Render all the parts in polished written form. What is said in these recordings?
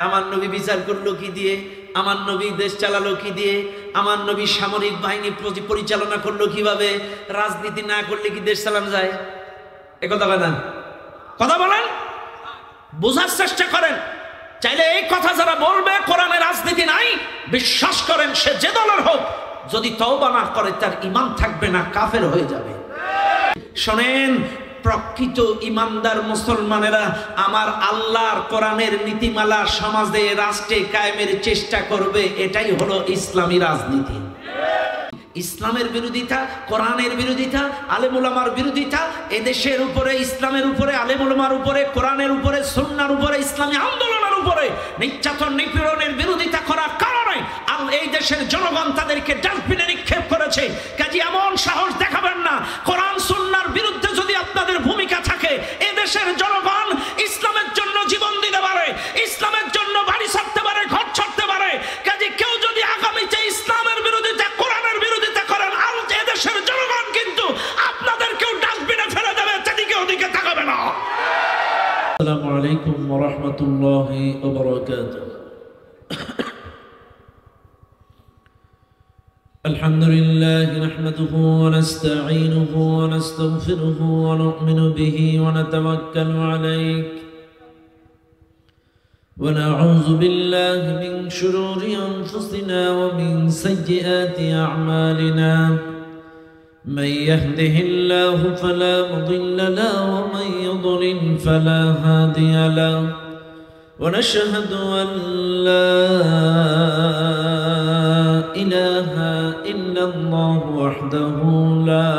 আমার নবী বিচার করলো কি দিয়ে? আমার নবী দেশ চালালো কি দিয়ে? আমার নবী সামরিক বাহিনী পরিচালনা করলো কিভাবে? রাজনীতি না করলে কি দেশ চালানো যায়? একথা বলেন, কথা বলেন, বোঝার চেষ্টা করেন। চাইলে এই কথা যারা বলবে কোরআনে রাজনীতি নাই, বিশ্বাস করেন সে যে দলের হোক, যদি তওবা না করে তার ঈমান থাকবে না, কাফের হয়ে যাবে। শোনেন, প্রকৃত ইমানদার মুসলমানেরা আমার আল্লাহর কোরআনের নীতিমালা সমাজে রাষ্ট্রে কায়েমের চেষ্টা করবে, এটাই হলো ইসলামী রাজনীতি। ইসলামের বিরোধিতা, কোরআনের বিরোধিতা, আলেম উলামার বিরোধিতা, এদেশের উপরে ইসলামের উপরে, আলেম উলামার উপরে, কোরআনের উপরে, সুন্নাহর উপরে, ইসলামী আন্দোলনের উপরে নির্যাতন নিপীড়নের বিরোধিতা করার কারণে এই দেশের জনগণ তাদেরকে ডাস্টবিনে নিক্ষেপ করেছে। কাজে এমন সাহস দেখাবেন না। কোরআন সুন্নাহর বিরুদ্ধে যদি আপনাদের ভূমিকা থাকে, এই দেশের জনগণ ইসলামের জন্য জীবন দিতে পারে, ইসলামের জন্য বাড়ি ছাড়তে পারে, ঘর ছাড়তে পারে। কাজে কেউ যদি আগামীতে ইসলামের বিরোধিতা, কোরআনের বিরোধিতা করেন, আর এদেশের জনগণ কিন্তু আপনাদেরকেও ডাস্টবিনে ফেলে দেবে, সেদিকে ওদিকে তাকাবে না। আসসালামু আলাইকুম ওয়া রাহমাতুল্লাহি ওয়া বারাকাতুহু। الحمد لله نحمده ونستعينه ونستغفره ونؤمن به ونتوكل عليه ونعوذ بالله من شرور أنفسنا ومن سيئات أعمالنا من يهده الله فلا مضل له ومن يضلل فلا هادي له ونشهد أن لا إله إلا الله وحده لا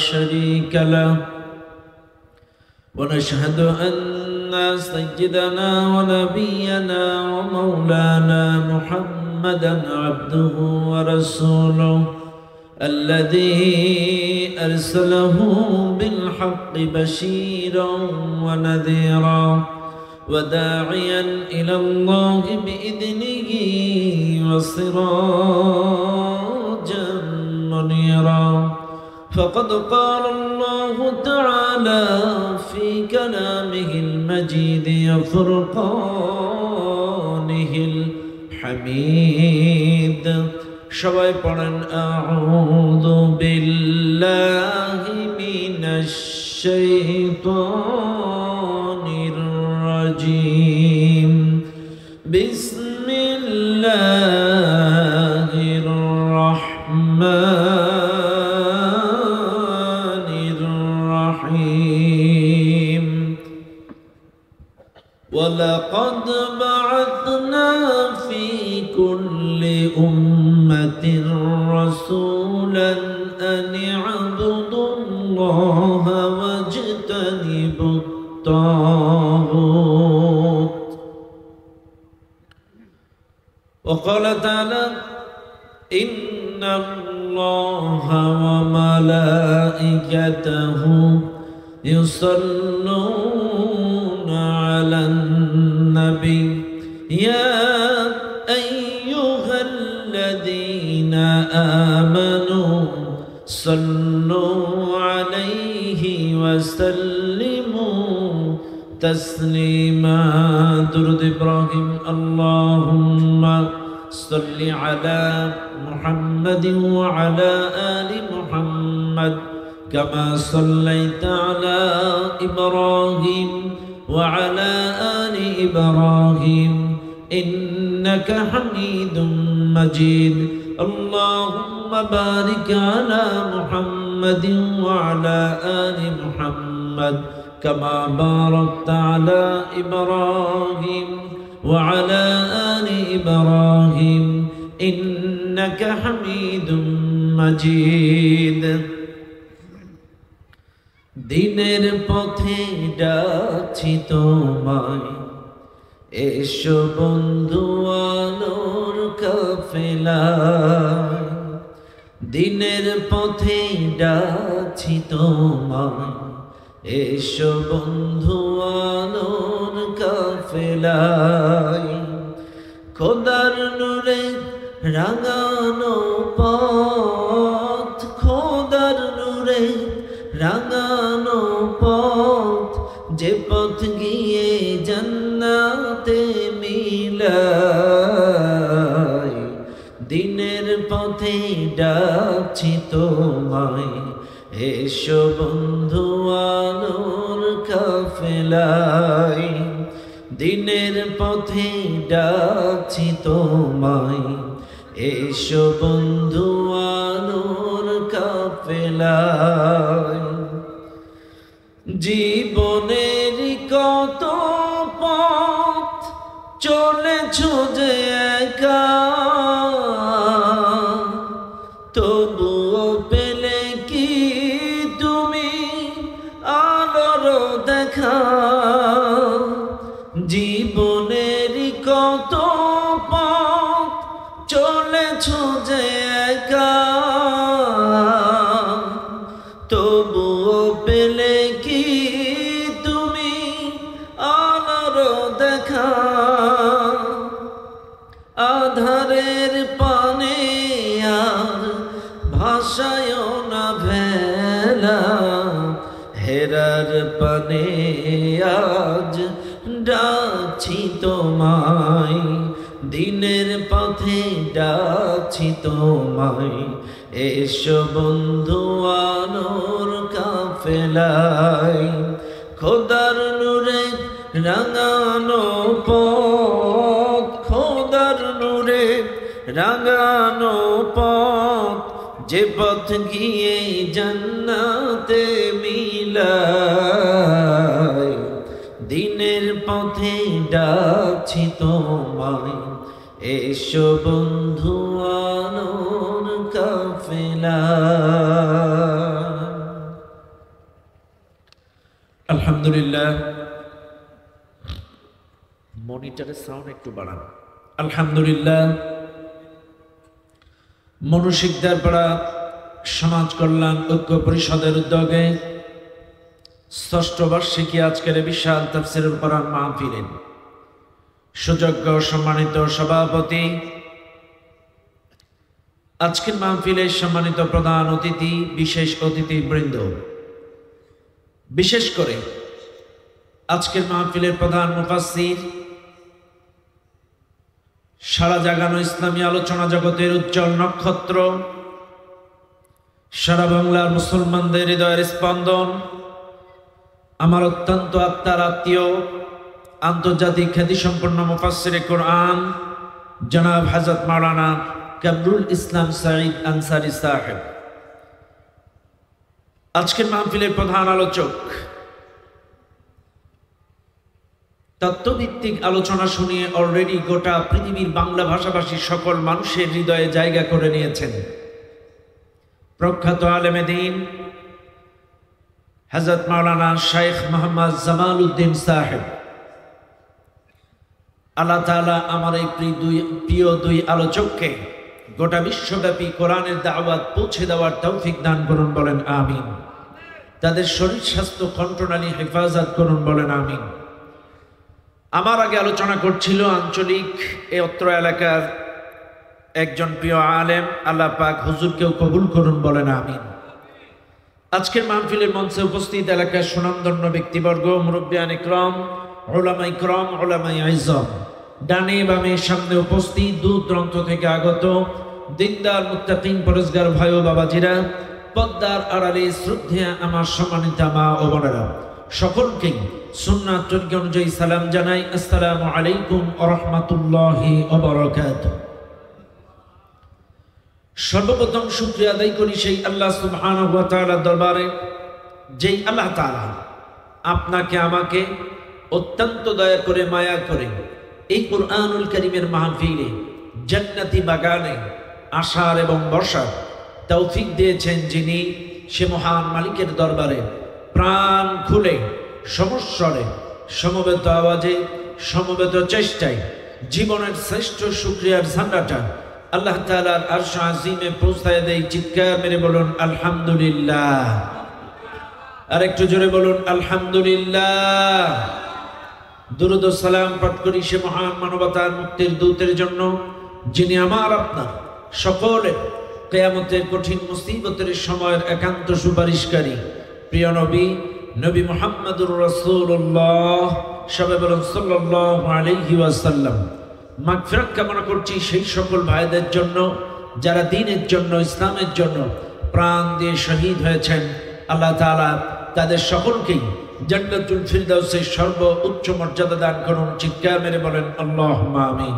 شريك له ونشهد أن سيدنا ونبينا ومولانا محمدا عبده ورسوله الذي أرسله بالحق بشيرا ونذيرا وداعيا إلى الله بإذنه وسراجا منيرا فقد قال الله تعالى في كلامه المجيد وفرقانه الحميد সবাই পড়েন আউযু বিল্লাহি মিনাশ শাইতানির রাজিম বিসমিল্লাহির রাহমানির রাহিম ওয়ালাকাদ বা'আথনা ফি কুল্লি উম্মাতির রাসূলান আন ই'বুদুল্লাহা ওয়াজতানিবুত তাগুত وقال تعالى إن الله وملائكته يصلون على النبي يا أيها الذين آمنوا صلوا عليه وسلموا تسليما درود إبراهيم اللهم صل على محمد وعلى آل محمد كما صليت على إبراهيم وعلى آل إبراهيم إنك حميد مجيد اللهم بارك على محمد وعلى آل محمد كما باركت على إبراهيم وعلى آل إبراهيم إنك حميد مجيد দিনের পথে ডাকছি তোমায় এসো বন্ধু আলোর কাফেলায় দিনের পথে ডাকছি তোমায় এসো বন্ধু আলোর কাফেলায় খোদার নূরে রাঙানো পথ খোদার নূরে রাঙানো পথ যে পথ গিয়ে জান্নাতে মিলে পথে ডাকছি তোমায়, এসো বন্ধু আলোর কাফেলায়। দিনের পথে ডাকছি তোমায়, এসো বন্ধু আলোর কাফেলায়। জীবনের কত পথ চলেছ যে একা, তবুও পেলে কি তুমি আলোর দেখা। জীবনের কত পথ চলেছ যে একা, তবুও পেলে কি তুমি আলোর দেখা। আধারের পানে আর ভাষায় না ভেলা, হেরার পানে আজ ডাকছি তোমায়। দিনের পথে ডাকছি তোমায়, এসো বন্ধু আলোর কাফেলায়। খোদার নূরে রাঙানো পথ, খোদার নূরে রাঙানো পথ, যে পথ গিয়ে জান্নাতে মিলায়। দিনের পথে ডাকছি তোমায়, এসো বন্ধু আলোর কাফেলায়। আলহামদুলিল্লাহ, মনিটরের সাউন্ড একটু বাড়ান। আলহামদুলিল্লাহ, মনুশিকদারপাড়া সমাজ কল্যাণ ঐক্য পরিষদের উদ্যোগে ষষ্ঠ বার্ষিকী আজকের বিশাল তাফসীরুল কোরআন মাহফিলের সুযোগ্য সম্মানিত সভাপতি, আজকের মাহফিলের সম্মানিত প্রধান অতিথি, বিশেষ অতিথিবৃন্দ, বিশেষ করে আজকের মাহফিলের প্রধান মুফাসসির, সারা জাগানো ইসলামী আলোচনা জগতের উজ্জ্বল নক্ষত্র, সারা বাংলার মুসলমানদের হৃদয়ের স্পন্দন, আমার অত্যন্ত আত্মার আত্মীয়, আন্তর্জাতিক খ্যাতিসম্পন্ন মুফাসসিরে কোরআন জনাব হযরত মাওলানা কামরুল ইসলাম সাঈদ আনসারী সাহেব, আজকের মাহফিলের প্রধান আলোচক, তত্ত্বভিত্তিক আলোচনা শুনিয়ে অলরেডি গোটা পৃথিবীর বাংলা ভাষাভাষী সকল মানুষের হৃদয়ে জায়গা করে নিয়েছেন প্রখ্যাত আলেমে দ্বীন হযরত মাওলানা শাইখ মোহাম্মদ জামাল উদ্দিন সাহেব। আল্লাহ তাআলা আমার এই প্রিয় দুই আলোচককে গোটা বিশ্বব্যাপী কোরআনের দাওয়াত পৌঁছে দেওয়ার তৌফিক দান করুন, বলেন আমিন। তাদের শরীর স্বাস্থ্য কন্ট্রোনালি হেফাজত করুন, বলেন আমিন। আমার আগে আলোচনা করছিল আঞ্চলিক এই অত্র এলাকার একজন প্রিয় আলেম, আল্লাহ পাক হুজুরকেও কবুল করুন, বলেন আমিন। আজকের মাহফিলের মঞ্চে উপস্থিত এলাকার সুনামধন্য ব্যক্তিবর্গ, মুরব্বিয়ান ইকরাম, উলামা ইকরাম, উলামা আইজাম, ডানে বামে সামনে উপস্থিত, দূর দূরান্ত থেকে আগত দিনদার মুত্তাকিন পরেজগার ভাই ও বাবাজিরা, পদ্মার আড়ালে শ্রদ্ধেয়া আমার সম্মানিত মা ও বোনেরা, সকলকে সুন্নাত তরিকা অনুযায়ী সালাম জানাই। আসসালামু আলাইকুম ওয়া রাহমাতুল্লাহি ওয়া বারাকাতুহু। সর্বপ্রথম শুকরিয়া আদায় করি সেই আল্লাহ সুবহানাহু ওয়া তাআলার দরবারে, যেই আল্লাহ তাআলা আপনাকে আমাকে অত্যন্ত দয়া করে মায়া করে এই কুরআনুল কারীমের মাহফিলে, জান্নাতি বাগানে আসার এবং বসার তৌফিক দিয়েছেন, যিনি সে মহান মালিকের দরবারে প্রাণ খুলে সমস্বরে সমবেত আওয়াজে সমবেত চেষ্টায় জীবনের শ্রেষ্ঠ শুকরিয়ার ঝান্ডাটা আল্লাহ তাআলার আরশ আজিমে পৌঁছায় দেয়। চিৎকার মেরে বলুন আলহামদুলিল্লাহ। আর একটু জোরে বলুন আলহামদুলিল্লাহ। দুরূদ ও সালাম পাঠ করি সে মহান মানবতার মুক্তির দূতের জন্য, যিনি আমার আপনার সকলের কিয়ামতের কঠিন মুসিবতের সময়ের একান্ত সুপারিশকারী, প্রিয় নবী নবী মুহাম্মদুর রাসূলুল্লাহ, সবাই বলুন সাল্লাল্লাহু আলাইহি ওয়াসাল্লাম। মাগফিরাত কামনা করছি সেই সকল ভাইদের জন্য যারা দ্বীনের জন্য, ইসলামের জন্য প্রাণ দিয়ে শহীদ হয়েছেন, আল্লাহ তাআলা তাদের সকলকেই জান্নাতুল ফিরদাউসের সর্ব উচ্চ মর্যাদা দান করুন। চিৎকার মেরে বলেন আল্লাহুম্মা আমিন।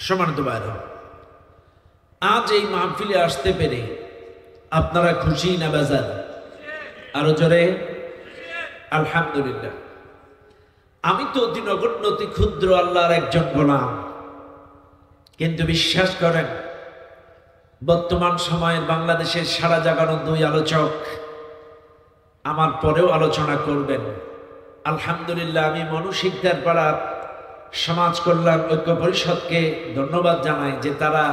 সম্মানিত ভাইরা, আজ এই মাহফিলে আসতে পেরে আপনারা খুশি না বেজার? আরো জোরে আলহামদুলিল্লাহ। আমি তো অতি নগণ্য, অতি ক্ষুদ্র আল্লাহর একজন গোলাম, কিন্তু বিশ্বাস করেন বর্তমান সময়ের বাংলাদেশের সারা জাগানো দুই আলোচক আমার পরেও আলোচনা করবেন। আলহামদুলিল্লাহ, আমি মনুশিকদার পাড়া সমাজ কল্যাণ ঐক্য পরিষদকে ধন্যবাদ জানাই যে তারা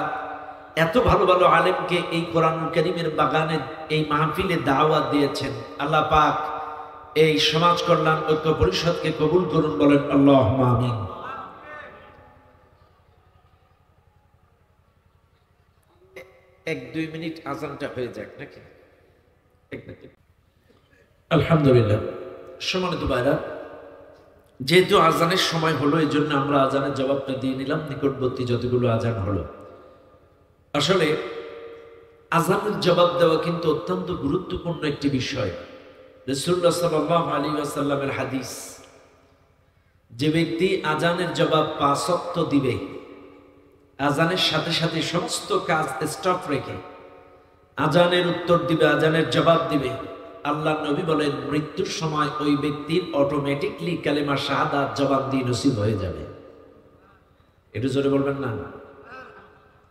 এত ভালো ভালো আলেমকে এই কোরআনুল কারীমের বাগানে, এই মাহফিলে দাওয়াত দিয়েছেন। আল্লাহ পাক এই সমাজ কল্যাণ ঐক্য পরিষদকে কবুল করুন, বলেন আল্লাহুম্মা আমিন। এক দুই মিনিট আজানটা হয়ে যাক নাকি? আলহামদুলিল্লাহ। সম্মানিত ভাইরা, যেহেতু আজানের সময় হলো, এই জন্য আমরা আজানের জবাবটা দিয়ে নিলাম নিকটবর্তী যতগুলো আজান হলো। আসলে আজানের জবাব দেওয়া কিন্তু অত্যন্ত গুরুত্বপূর্ণ একটি বিষয়। রাসূলুল্লাহ সাল্লাল্লাহু আলাইহি ওয়াসাল্লামের হাদিস, যে ব্যক্তি আজানের জবাব ৫ ওয়াক্ত দিবে, আজানের সাথে সাথে সমস্ত কাজ স্টপ রেখে আজানের উত্তর দিবে, আজানের জবাব দিবে, আল্লাহ নবী বলেন মৃত্যুর সময় ওই ব্যক্তির অটোমেটিকলি কালেমা শাহাদাত জবাব দিয়ে নসিব হয়ে যাবে। একটু জোরে বলবেন না?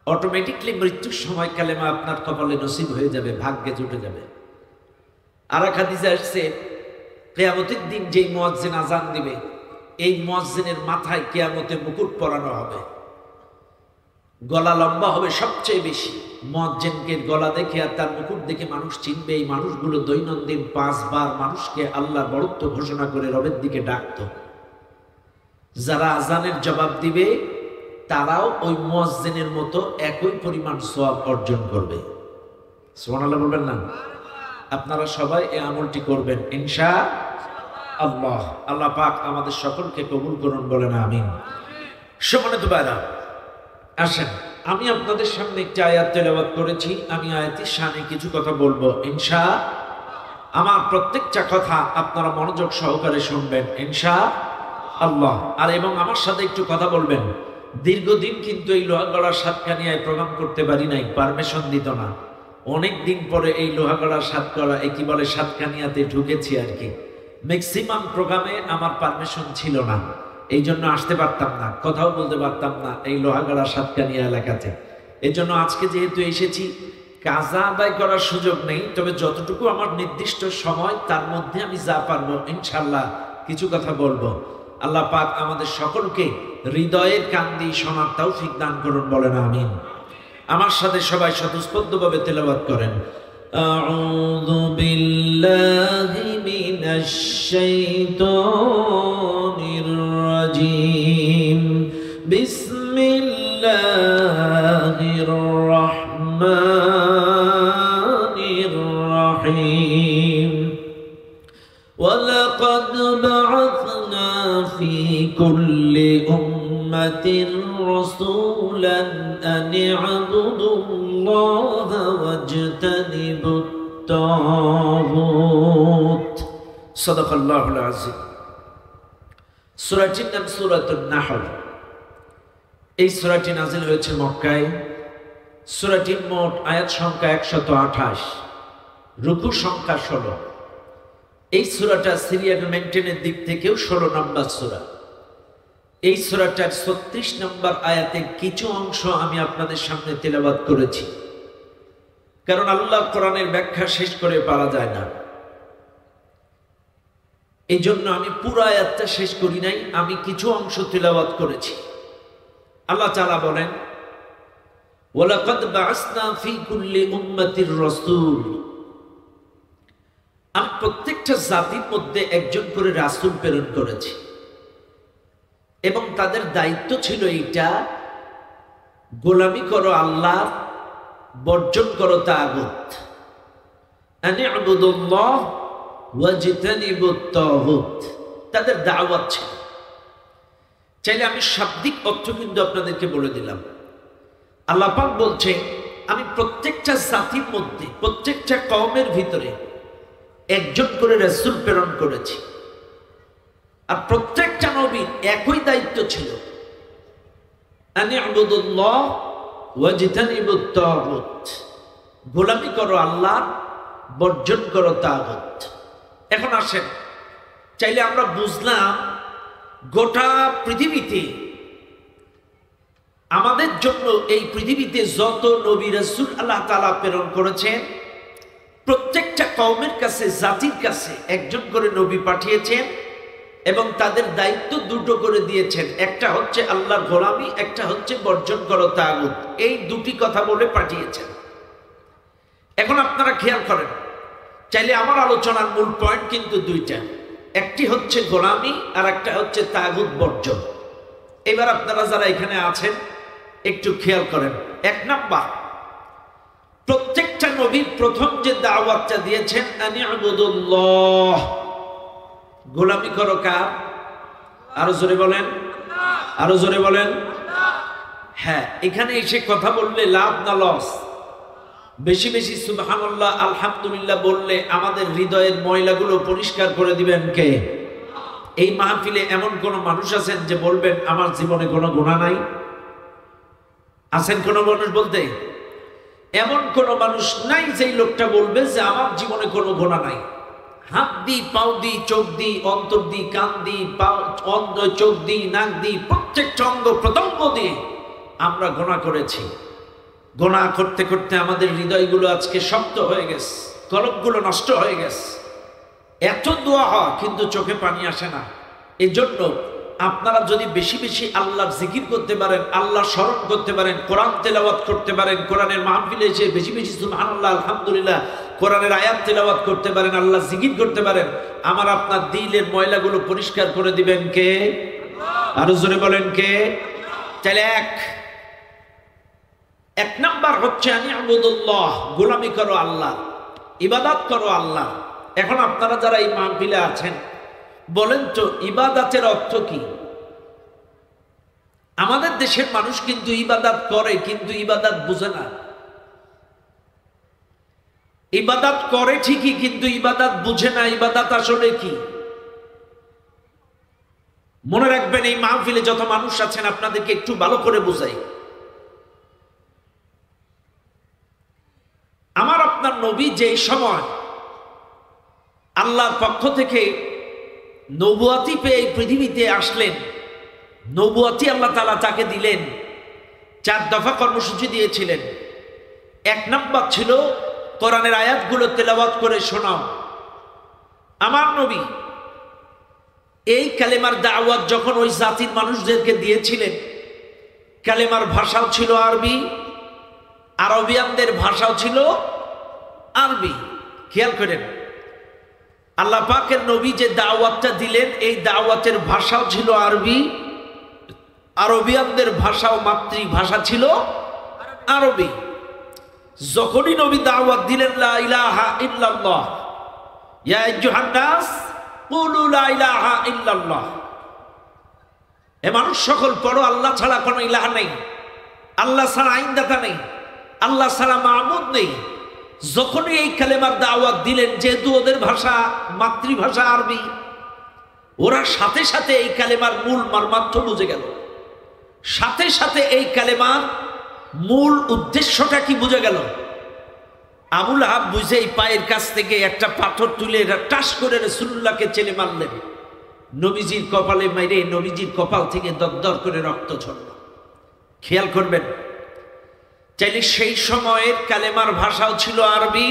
অটোমেটিকলি মৃত্যুর সময় কালেমা আপনার কপালে নসিব হয়ে যাবে, ভাগ্যে জুটে যাবে। আর এক হাদিসে আসছে, কিয়ামতের দিন যেই মুয়াজ্জিন আজান দিবে, এই মুয়াজ্জিনের মাথায় কিয়ামতের মুকুট পরানো হবে, গলা লম্বা হবে সবচেয়ে বেশি। মুয়াজ্জিনকে গলা দেখে আর তার মুকুট দেখে মানুষ চিনবে। এই মানুষগুলো দৈনন্দিন ৫ বার মানুষকে আল্লাহর বড়ত্ব ঘোষণা করে রবের দিকে ডাকতো। যারা আজানের জবাব দিবে তারাও ওই মুয়াজ্জিনের মতো একই পরিমাণ সওয়াব অর্জন করবে। সুবহানাল্লাহ বলবেন না? আপনারা সবাই এই আমলটি করবেন ইনশাআল্লাহ। আল্লাহ পাক আমাদের সকলকে কবুল করুন, বলেন আমিন। সম্মানিত ভাইরা, আসেন আমি আপনাদের সামনে একটি আয়াত তেলাওয়াত করেছি। আমি আয়াতের শানে কিছু কথা বলবো ইনশাআল্লাহ। আমার প্রত্যেকটা কথা আপনারা মনোযোগ সহকারে শুনবেন ইনশাআল্লাহ। আর এবং আমার সাথে একটু কথা বলবেন। দীর্ঘদিন কিন্তু এই লোহাগড়ার সাতকানিয়ায় প্রোগ্রাম করতে পারি নাই, পারমিশন দিত না। অনেক দিন পরে এই লোহাগড়ার সাতকড়া কি বলে সাতকানিয়াতে ঢুকেছি আর কি। ম্যাক্সিমাম প্রোগ্রামে আমার পারমিশন ছিল না, এই জন্য আসতে পারতাম না, কথাও বলতে পারতাম না এই লোহাগড়া সাতকানিয়া এলাকাতে। এই জন্য আজকে যেহেতু এসেছি, কাজা আদায় করার সুযোগ নেই, তবে যতটুকু আমার নির্দিষ্ট সময় তার মধ্যে আমি যা পারবো ইনশাল্লাহ কিছু কথা বলবো। আল্লাহ পাক আমাদের সকলকে হৃদয়ের কান দিয়ে শোনার তৌফিক দান করুন, বলেন আমিন। আমার সাথে সবাই স্বতঃস্ফূর্তভাবে তেলাওয়াত করেন। আউযু বিল্লাহি মিনাশ শাইতানির রাজিম। বিসমিল্লাহির রাহমানির রাহিম। ওয়ালাকাদ বা'আথনা ফি কুল্লি উম্মাতির রাসূলান আন ই'বুদুল্লাহা ওয়াজতানিবুত তাগুত। সাদাকাল্লাহুল আযীম। সূরাটির নাম সূরাতুন নাহল। এই সূরাটি নাযিল হয়েছে মক্কায়। সূরাটির মোট আয়াত সংখ্যা ১২৮, রুকু সংখ্যা ১৬। এই সূরাটা সিরিয়াল মেইনটেনের দিক থেকেও ১৬ নম্বর সূরা। এই সূরাটার ৩৬ নম্বর আয়াতের কিছু অংশ আমি আপনাদের সামনে তেলাওয়াত করেছি, কারণ আল্লাহ কোরআনের ব্যাখ্যা শেষ করে পারা যায় না। এই জন্য আমি পুরো আয়াতটা শেষ করি নাই, আমি কিছু অংশ তেলাওয়াত করেছি। আল্লাহ তাআলা বলেন, ওয়ালাকাদ বা'আসনা ফি কুল্লি উম্মাতির রাসূল। আমি প্রত্যেকটা জাতির মধ্যে একজন করে রাসূল প্রেরণ করেছি, এবং তাদের দায়িত্ব ছিল এইটা, গোলামি করো আল্লাহ, বর্জন করো তাগুত। আন ই'বুদুল্লাহ ওয়াজতানিবুত তাগুত। তাদের দাওয়াত ছিল। চাইলে আমি শাব্দিক অর্থ কিন্তু আপনাদেরকে বলে দিলাম। আল্লাহ পাক বলছে আমি প্রত্যেকটা জাতির মধ্যে প্রত্যেকটা কওমের ভিতরে একজন করে রাসূল প্রেরণ করেছি, আর প্রত্যেকটা নবীর একই দায়িত্ব ছিল, আন ইবুদুল্লাহ ওয়াজতানিবুত তাগুত, গোলামি করো আল্লাহর, বর্জন করো তাগুত। এখন আসেন, চাইলে আমরা বুঝলাম গোটা পৃথিবীতে আমাদের জন্য এই পৃথিবীতে যত নবী রাসূল আল্লাহ তাআলা প্রেরণ করেছেন, প্রত্যেকটা কওমের কাছে জাতির কাছে একজন করে নবী পাঠিয়েছেন এবং তাদের দায়িত্ব দুটো করে দিয়েছেন, একটা হচ্ছে আল্লাহর গোলামি, একটা হচ্ছে বর্জন করো তাগুত। এই দুটি কথা বলে পাঠিয়েছেন। এখন আপনারা খেয়াল করেন, চাইলে আমার আলোচনার মূল পয়েন্ট কিন্তু দুইটা, একটি হচ্ছে গোলামি আর একটা হচ্ছে তাগুত বর্জন। এবার আপনারা যারা এখানে আছেন একটু খেয়াল করেন। এক নাম্বার, প্রত্যেকটা নবী প্রথম যে দাওয়াতটা দিয়েছেন আনি ইবুদুল্লাহ, গোলামি করো কার? আরো জোরে বলেন, আরো জোরে বলেন। হ্যাঁ, এখানে এসে কথা বললে লাভ না লস? বেশি বেশি সুবহানাল্লাহ আলহামদুলিল্লাহ বললে আমাদের হৃদয়ের ময়লাগুলো পরিষ্কার করে দিবেন কে? এই মাহফিলে এমন কোন মানুষ আছেন যে বলবেন আমার জীবনে কোনো গুনাহ নাই? আছেন কোন মানুষ বলতে? এমন কোন মানুষ নাই যেই লোকটা বলবে যে আমার জীবনে কোনো গুনাহ নাই। হাত দি, পাও দি, চোখ দি, অন্তর দি, কান দি, চোখ দি, নাক দি, প্রত্যেকটা অঙ্গ প্রত্যঙ্গ দিয়ে আমরা গুনাহ করেছি। গুনাহ করতে করতে আমাদের হৃদয়গুলো আজকে শক্ত হয়ে গেছে, কলবগুলো নষ্ট হয়ে গেছে। এত দোয়া হয় কিন্তু চোখে পানি আসে না। এই জন্য আপনারা যদি বেশি বেশি আল্লাহর জিকির করতে পারেন, আল্লাহ স্মরণ করতে পারেন, কোরআন তেলাওয়াত করতে পারেন, কোরআনের মাহফিলে এসে বেশি বেশি সুবহানাল্লাহ আলহামদুলিল্লাহ কোরআনের আয়াত তেলাওয়াত করতে পারেন, আল্লাহ জিকির করতে পারেন, আমার আপনার দিলের ময়লাগুলো পরিষ্কার করে দিবেন কে? আরো জোরে বলেন কে? তাহলে এক নাম্বার হচ্ছে আনি ইবুদুল্লাহ, গোলামি করো আল্লাহ, ইবাদত করো আল্লাহ। এখন আপনারা যারা এই মাহফিলে আছেন বলেন তো ইবাদতের অর্থ কি? আমাদের দেশের মানুষ কিন্তু ইবাদত করে কিন্তু ইবাদত বুঝে না। ইবাদত করে ঠিকই কিন্তু ইবাদত বুঝে না ইবাদত আসলে কি। মনে রাখবেন, এই মাহফিলে যত মানুষ আছেন আপনাদেরকে একটু ভালো করে বুঝাই। আমার আপনার নবী যেই সময় আল্লাহর পক্ষ থেকে নবুয়াতি পেয়ে এই পৃথিবীতে আসলেন, নবুয়াতি আল্লাহ তাআলা তাকে দিলেন, 4 দফা কর্মসূচি দিয়েছিলেন। এক নাম্বার ছিল কোরআনের আয়াতগুলো তেলাওয়াত করে শোনাও। আমার নবী এই কালেমার দাওয়াত যখন ওই জাতির মানুষদেরকে দিয়েছিলেন, কালেমার ভাষাও ছিল আরবি, আরবিয়ানদের ভাষাও ছিল আরবি। খেয়াল করেন, আল্লাহ পাকের নবী যে দাওয়াতটা দিলেন এই দাওয়াতের ভাষাও ছিল আরবি, আরবিয়ানদের ভাষাও মাতৃভাষা ছিল আরবি। যখনই নবী দাওয়াত দিলেন লা ইলাহা ইল্লাল্লাহ, ইয়া আইয়ুহান নাস কুলু লা ইলাহা ইল্লাল্লাহ, এ মানুষ সকল পড়ো আল্লাহ ছাড়া কোনো ইলাহা নেই, আল্লাহ ছাড়া আইনদাতা নেই, আল্লাহ ছাড়া মাবুদ নেই। যখনই এই কালেমার দাওয়াত দিলেন, যেহেতু ওদের ভাষা মাতৃভাষা আরবি, ওরা সাথে সাথে এই কালেমার মূল মর্মার্থ বুঝে গেল, সাথে সাথে এই কালেমার মূল উদ্দেশ্যটা কি বুঝে গেল। আবুল আহাব বুঝে এই পায়ের কাছ থেকে একটা পাথর তুলে টাস করে রাসূলুল্লাহকে চেলে মারলেন। নবীজির কপালে মাইরে নবীজির কপাল থেকে দরদর করে রক্ত ঝরল। খেয়াল করবেন, চাইলে সেই সময়ের কালেমার ভাষাও ছিল আরবি,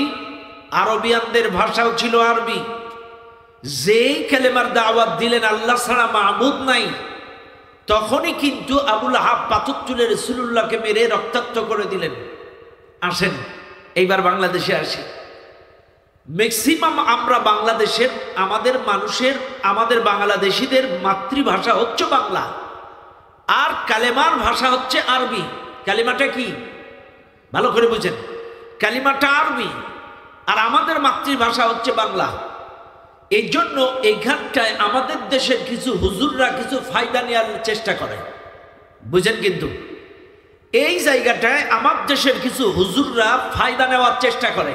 আরবিয়ানদের ভাষাও ছিল আরবি। যেই কালেমার দাওয়াত দিলেন আল্লাহ ছাড়া মাবুদ নাই, তখনই কিন্তু আবুল আহাব পাথর তুলে রাসূলুল্লাহকে মেরে রক্তাক্ত করে দিলেন। আসেন এইবার বাংলাদেশে আসি। ম্যাক্সিমাম আমরা বাংলাদেশের আমাদের বাংলাদেশিদের মাতৃভাষা হচ্ছে বাংলা, আর কালেমার ভাষা হচ্ছে আরবি। কালেমাটা কি ভালো করে বুঝেন, কালিমাটা আরবি আর আমাদের মাতৃভাষা হচ্ছে বাংলা। এই জন্য এইখানটায় আমাদের দেশের কিছু হুজুররা কিছু ফায়দা নেওয়ার চেষ্টা করে, বুঝেন। কিন্তু এই জায়গাটায় আমার দেশের কিছু হুজুররা ফায়দা নেওয়ার চেষ্টা করে,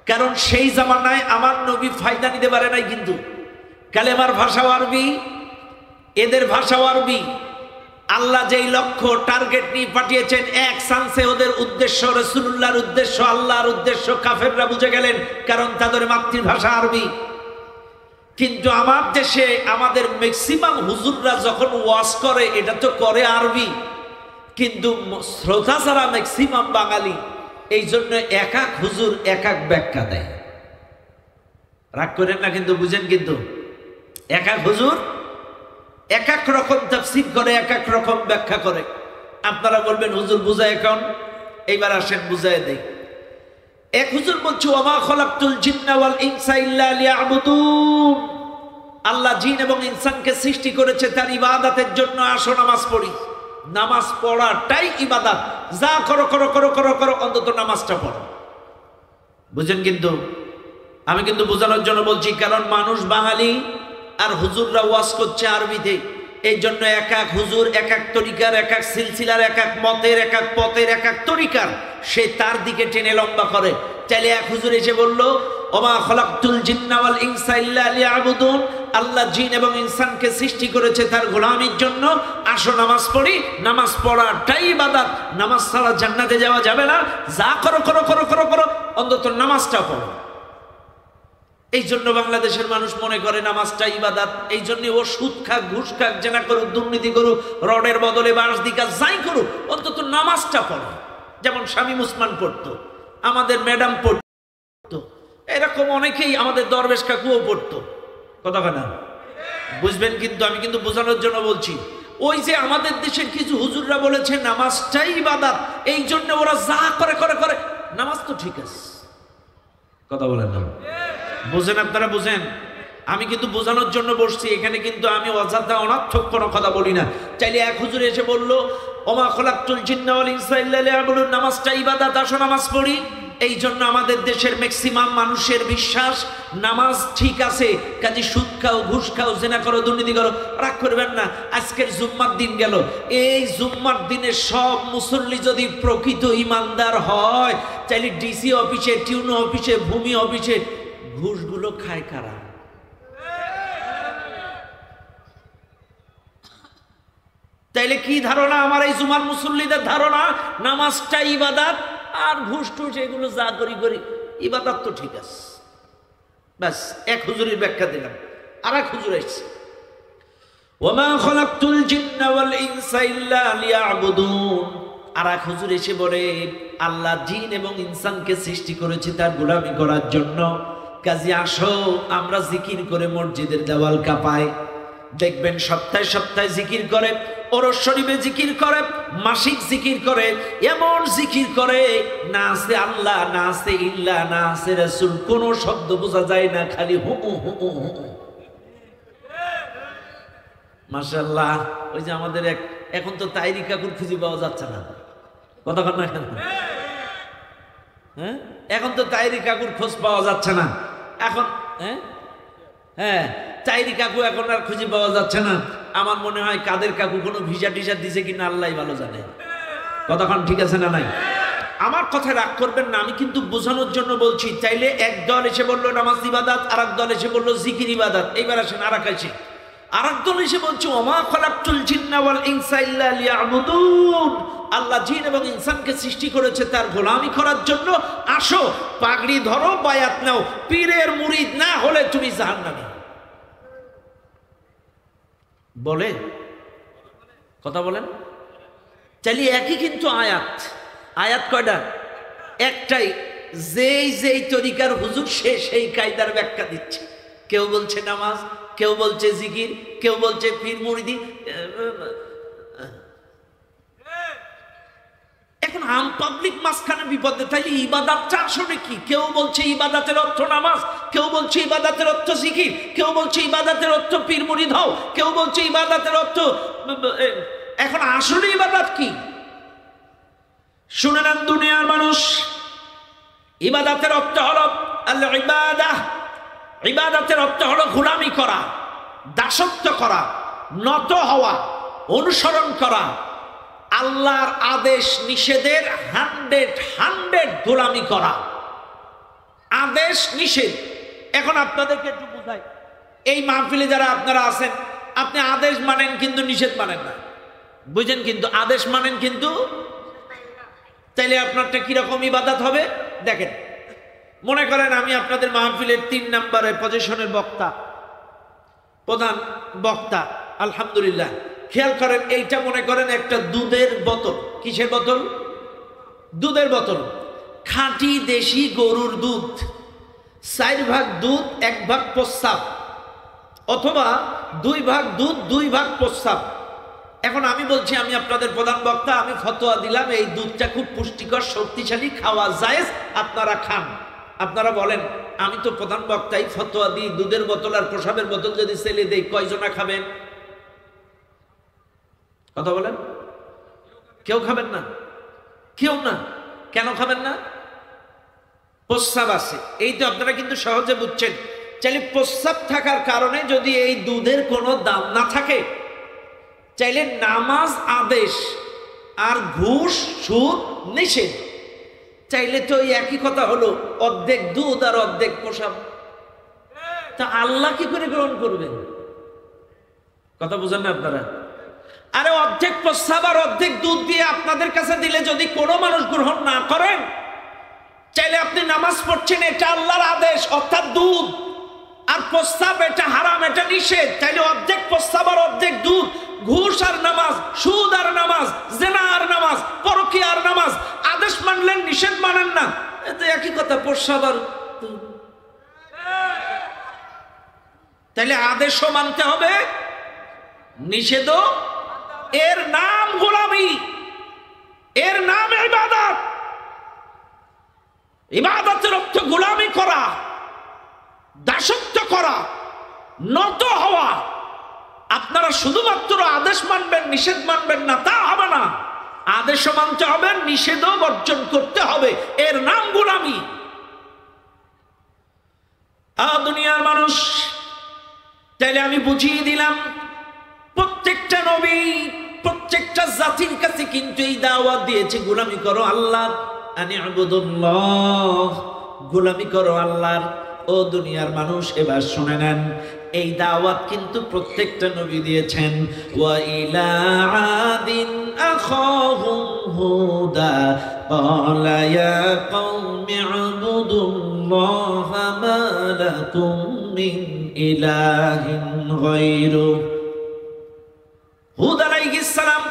কারণ সেই জামানায় আমার নবী ফায়দা নিতে পারে নাই। কিন্তু কালেমার ভাষাও আরবি, এদের ভাষাও আরবি। আল্লাহ যেই লক্ষ্য টার্গেট নিয়ে পাঠিয়েছেন, এক চান্সে ওদের উদ্দেশ্য রাসূলুল্লাহর উদ্দেশ্য, আল্লাহর উদ্দেশ্য কাফেররা বুঝে গেলেন, কারণ তাদের মাতৃভাষা আরবি। কিন্তু আমার দেশে আমাদের ম্যাক্সিমাম হুজুররা যখন ওয়াজ করে, এটা তো করে আরবি, কিন্তু শ্রোতা ছাড়া ম্যাক্সিমাম বাঙালি। এই জন্য এক এক হুজুর এক এক ব্যাখ্যা দেয়। রাগ করেন না কিন্তু, বুঝেন কিন্তু, এক এক হুজুর এক এক রকম তাফসীর করে, এক এক রকম ব্যাখ্যা করে। আপনারা বলবেন হুজুর বুঝায় এখন, এইবার আসেন বুঝায় দেই। এক হুজুর বলছে ওয়ামা খলাকতুল জিন্না ওয়াল ইনসা ইল্লা লিয়াবুদুন, আল্লাহ জিন এবং ইনসানকে সৃষ্টি করেছে তার ইবাদতের জন্য, আসো নামাজ পড়ি। নামাজ পড়াটাই ইবাদত, যা করো করো করো করো করো, অন্তত নামাজটা পড়ো। বুঝেন কিন্তু, আমি কিন্তু বোঝানোর জন্য বলছি, কারণ মানুষ বাঙালি আর হুজুররা ওয়াজ করছে আরবিতে। এই জন্য এক এক হুজুর এক এক তরিকার, এক এক সিলসিলার, এক এক মতের, এক এক পথের, এক এক তরিকার, সে তার দিকে টেনে লম্বা করে। চাইলে এক হুজুর এসে বললো ওমা খলাকতুল জিন্না ওয়াল ইনসা ইল্লা লিয়াবুদুন, আল্লাহ জিন এবং ইনসানকে সৃষ্টি করেছে তার গোলামির জন্য, আসো নামাজ পড়ি। নামাজ পড়াটাই ইবাদত, নামাজ ছাড়া জান্নাতে যাওয়া যাবে না, যা করো করো করো করো করো, অন্তত নামাজটা পড়ো। এই জন্য বাংলাদেশের মানুষ মনে করে নামাজটা ইবাদত। এই জন্য ও সুদ খাক, ঘুষ খাক, জেনা করুক, দুর্নীতি করুক, রডের বদলে বাঁশ দিকা যাই করুক, অন্তত নামাজটা পড়ো। যেমন শামীম উসমান পড়তো, আমাদের ম্যাডাম পড়তো, এরকম অনেকেই, আমাদের দরবেশ কাকুও পড়তো। কথা না বুঝবেন কিন্তু, আমি কিন্তু বোঝানোর জন্য বলছি। ওই যে আমাদের দেশের কিছু হুজুররা বলেছে নামাজটাই ইবাদত, এই জন্য ওরা যা করে করে করে, নামাজ তো ঠিক আছে। কথা বলেন না, বুঝেন আপনারা, বুঝেন। আমি কিন্তু বোঝানোর জন্য বসছি এখানে, কিন্তু আমি অযথা অনর্থক কোনো কথা বলি না। চাইলে এক হুজুর এসে বললো ওমা খলাকতুল জিন্না ওয়াল ইনসা ইল্লা লিয়াবুদুন, নামাজটা ইবাদত, আসো নামাজ পড়ি। এই জন্য আমাদের দেশের ম্যাক্সিমাম মানুষের বিশ্বাস নামাজ ঠিক আছে, কাজে সুদ খাও, ঘুষ খাও, জেনা করো, দুর্নীতি করো। রাগ করবেন না, আজকের জুম্মার দিন গেল, এই জুম্মার দিনে সব মুসল্লি যদি প্রকৃত ইমানদার হয়, চাইলে ডিসি অফিসে, টিউনো অফিসে, ভূমি অফিসে ঘুষগুলো খায় কারা? তাইলে কি ধারণা আমার এই জুমার মুসল্লিদের ধারণা নামাজটা ইবাদত, আর ঘুষ টুস এগুলো যা করি করি, ইবাদত তো ঠিক আছে। ব্যাস, এক হুজুরের ব্যাখ্যা দিলাম। আর এক হুজুর আসছে ওয়ামা খলাকতুল জিন্না ওয়াল ইনসা ইল্লা লিয়াবুদুন, আর এক হুজুর এসে বলে আল্লাহ জিন এবং ইনসানকে সৃষ্টি করেছে তার গোলামি করার জন্য, কাজে আসো আমরা জিকির করে মসজিদের দেওয়াল কাঁপাই। দেখবেন সপ্তাহে সপ্তাহে জিকির করে, ওরস শরীফে জিকির করে, মাসিক জিকির করে, এমন জিকির করে না আছে আল্লাহ, না আছে ইল্লাহ, না আছে রাসূল, কোনো শব্দ বোঝা যায় না, খালি হু হু হু হু। মাশাআল্লাহ। ওই যে আমাদের এখন তো তাইরি কাকুর খুঁজে পাওয়া যাচ্ছে না। কথা বল না কেন? হ্যাঁ, এখন তো তাইরি কাকুর খোঁজ পাওয়া যাচ্ছে না। এখন হ্যাঁ তাইরি কাকু এখন আর খুঁজে পাওয়া যাচ্ছে না। আমার মনে হয় কাদের কাকু কোনো ভিসা টিসা দিছে কিনা আল্লাহই ভালো জানে। কতক্ষণ ঠিক আছে না নাই? আমার কথা রাগ করবেন না, আমি কিন্তু বোঝানোর জন্য বলছি। চাইলে এক দল এসে বললো নামাজ ইবাদত, আর এক দল এসে বললো জিকির ইবাদত। এইবার আসেন আর এক আছে, আর এক দল এসে বলছে ওমা খলাকতুল জিন্না ওয়াল ইনসা ইল্লা লিয়াবুদুন, আল্লাহ জিন এবং ইনসানকে সৃষ্টি করেছে তার গোলামি করার জন্য, আসো পাগড়ি ধরো, বায়াত নাও, পীরের মুরিদ না হলে তুমি জাহান্নামী। বলে কথা বলেন। চাইলে একই কিন্তু আয়াত, আয়াত কয়টা? একটাই। যেই যেই তরিকার হুজুর সে সেই কায়দার ব্যাখ্যা দিচ্ছে। কেউ বলছে নামাজ, কেউ বলছে জিকির, কেউ বলছে পীর মুরিদি। এখন আম পাবলিক মাঝখানে বিপদে। তাইলে ইবাদতটা আসলে কি? কেউ বলছে ইবাদতের অর্থ নামাজ, কেউ বলছে ইবাদতের অর্থ জিকির, কেউ বলছে ইবাদতের অর্থ পীর মুরিদ হও, কেউ বলছে ইবাদতের অর্থ। এখন আসলে ইবাদত কি? শুনে নেন দুনিয়ার মানুষ, ইবাদতের অর্থ হলো আল ইবাদাহ। ইবাদতের অর্থ হলো গোলামি করা, দাসত্ব করা, নত হওয়া, অনুসরণ করা। আল্লাহর আদেশ নিষেধের 100 গোলামি করা। আদেশ নিষেধ। এখন আপনাদেরকে একটু বুঝাই, এই মাহফিলে যারা আপনারা আছেন, আপনি আদেশ মানেন কিন্তু নিষেধ মানেন না, বুঝেন? কিন্তু আদেশ মানেন কিন্তু, তাইলে আপনারটা কিরকম ইবাদত হবে দেখেন। মনে করেন আমি আপনাদের মাহফিলের 3 নম্বরে পজিশনের বক্তা, প্রধান বক্তা, আলহামদুলিল্লাহ। খেয়াল করেন, এইটা মনে করেন একটা দুধের বোতল। কিসের বোতল? দুধের বোতল। খাঁটি দেশি গরুর দুধ, 4 ভাগ দুধ 1 ভাগ প্রস্রাব, অথবা 2 ভাগ দুধ 2 ভাগ প্রস্রাব। এখন আমি বলছি, আমি আপনাদের প্রধান বক্তা, আমি ফতোয়া দিলাম এই দুধটা খুব পুষ্টিকর, শক্তিশালী, খাওয়া জায়েজ, আপনারা খান। আপনারা বলেন, আমি তো প্রধান বক্তাই, ফতোয়া দিই, দুধের বোতল আর প্রসাবের বোতল যদি ছেলে দেই, কয়জনা খাবেন? কথা বলেন। কেউ খাবেন না? কেউ না। কেন খাবেন না? প্রস্রাব আছে, এই তো আপনারা কিন্তু সহজে বুঝছেন। চাইলে প্রস্রাব থাকার কারণে যদি এই দুধের কোনো দাম না থাকে, চাইলে নামাজ আদেশ আর ঘুষ সুদ নিষেধ, চাইলে তো একই কথা হলো, অর্ধেক দুধ আর অর্ধেক প্রসাব। তা আল্লাহ কি করে গ্রহণ করবেন? কথা বুঝেন না আপনারা? আরে অর্ধেক প্রস্রাব আর অর্ধেক দুধ দিয়ে আপনাদের কাছে দিলে যদি কোনো মানুষ গ্রহণ না করেন, চাইলে আপনি নামাজ পড়ছেন, এটা আল্লাহর আদেশ, অর্থাৎ দুধ আর প্রস্রাব এটা হারাম, এটা নিষেধ, চাইলে অর্ধেক প্রস্রাব আর অর্ধেক দুধ, ঘুষ আর নামাজ, সুদ আর নামাজ, জেনা আর নামাজ, পরকীয়া আর নামাজ, আদেশ মানলেন, নিষেধ মানেন না, এতে একই কথা, প্রস্রাব আর দুধ। তাইলে আদেশও মানতে হবে, নিষেধও। এর নাম গোলামি, এর নাম ইবাদত। ইবাদতের অর্থ গোলামি করা, দাসত্ব করা, নত হওয়া। আপনারা শুধুমাত্র আদেশ মানবেন, নিষেধ মানবেন না, তা হবে না। আদেশও মানতে হবে, নিষেধও বর্জন করতে হবে, এর নাম গোলামি। দুনিয়ার মানুষ, তাইলে আমি বুঝিয়ে দিলাম, প্রত্যেকটা নবী প্রত্যেকটা জাতির কাছে কিন্তু এই দাওয়াত দিয়েছে, গোলামি করো আল্লাহ, আনি'বুদুল্লাহ, গোলামি করো আল্লাহর। ও দুনিয়ার মানুষ, এবার শুনে নেন, এই দাওয়াত কিন্তু প্রত্যেকটা নবী দিয়েছেন। ওয়া ইলা আদিন আখাহুম হুদা ক্বালা ইয়া কওমি ই'বুদুল্লাহা মা লাকুম মিন ইলাহিন গায়রু। হুদ আলাইহিস সালাম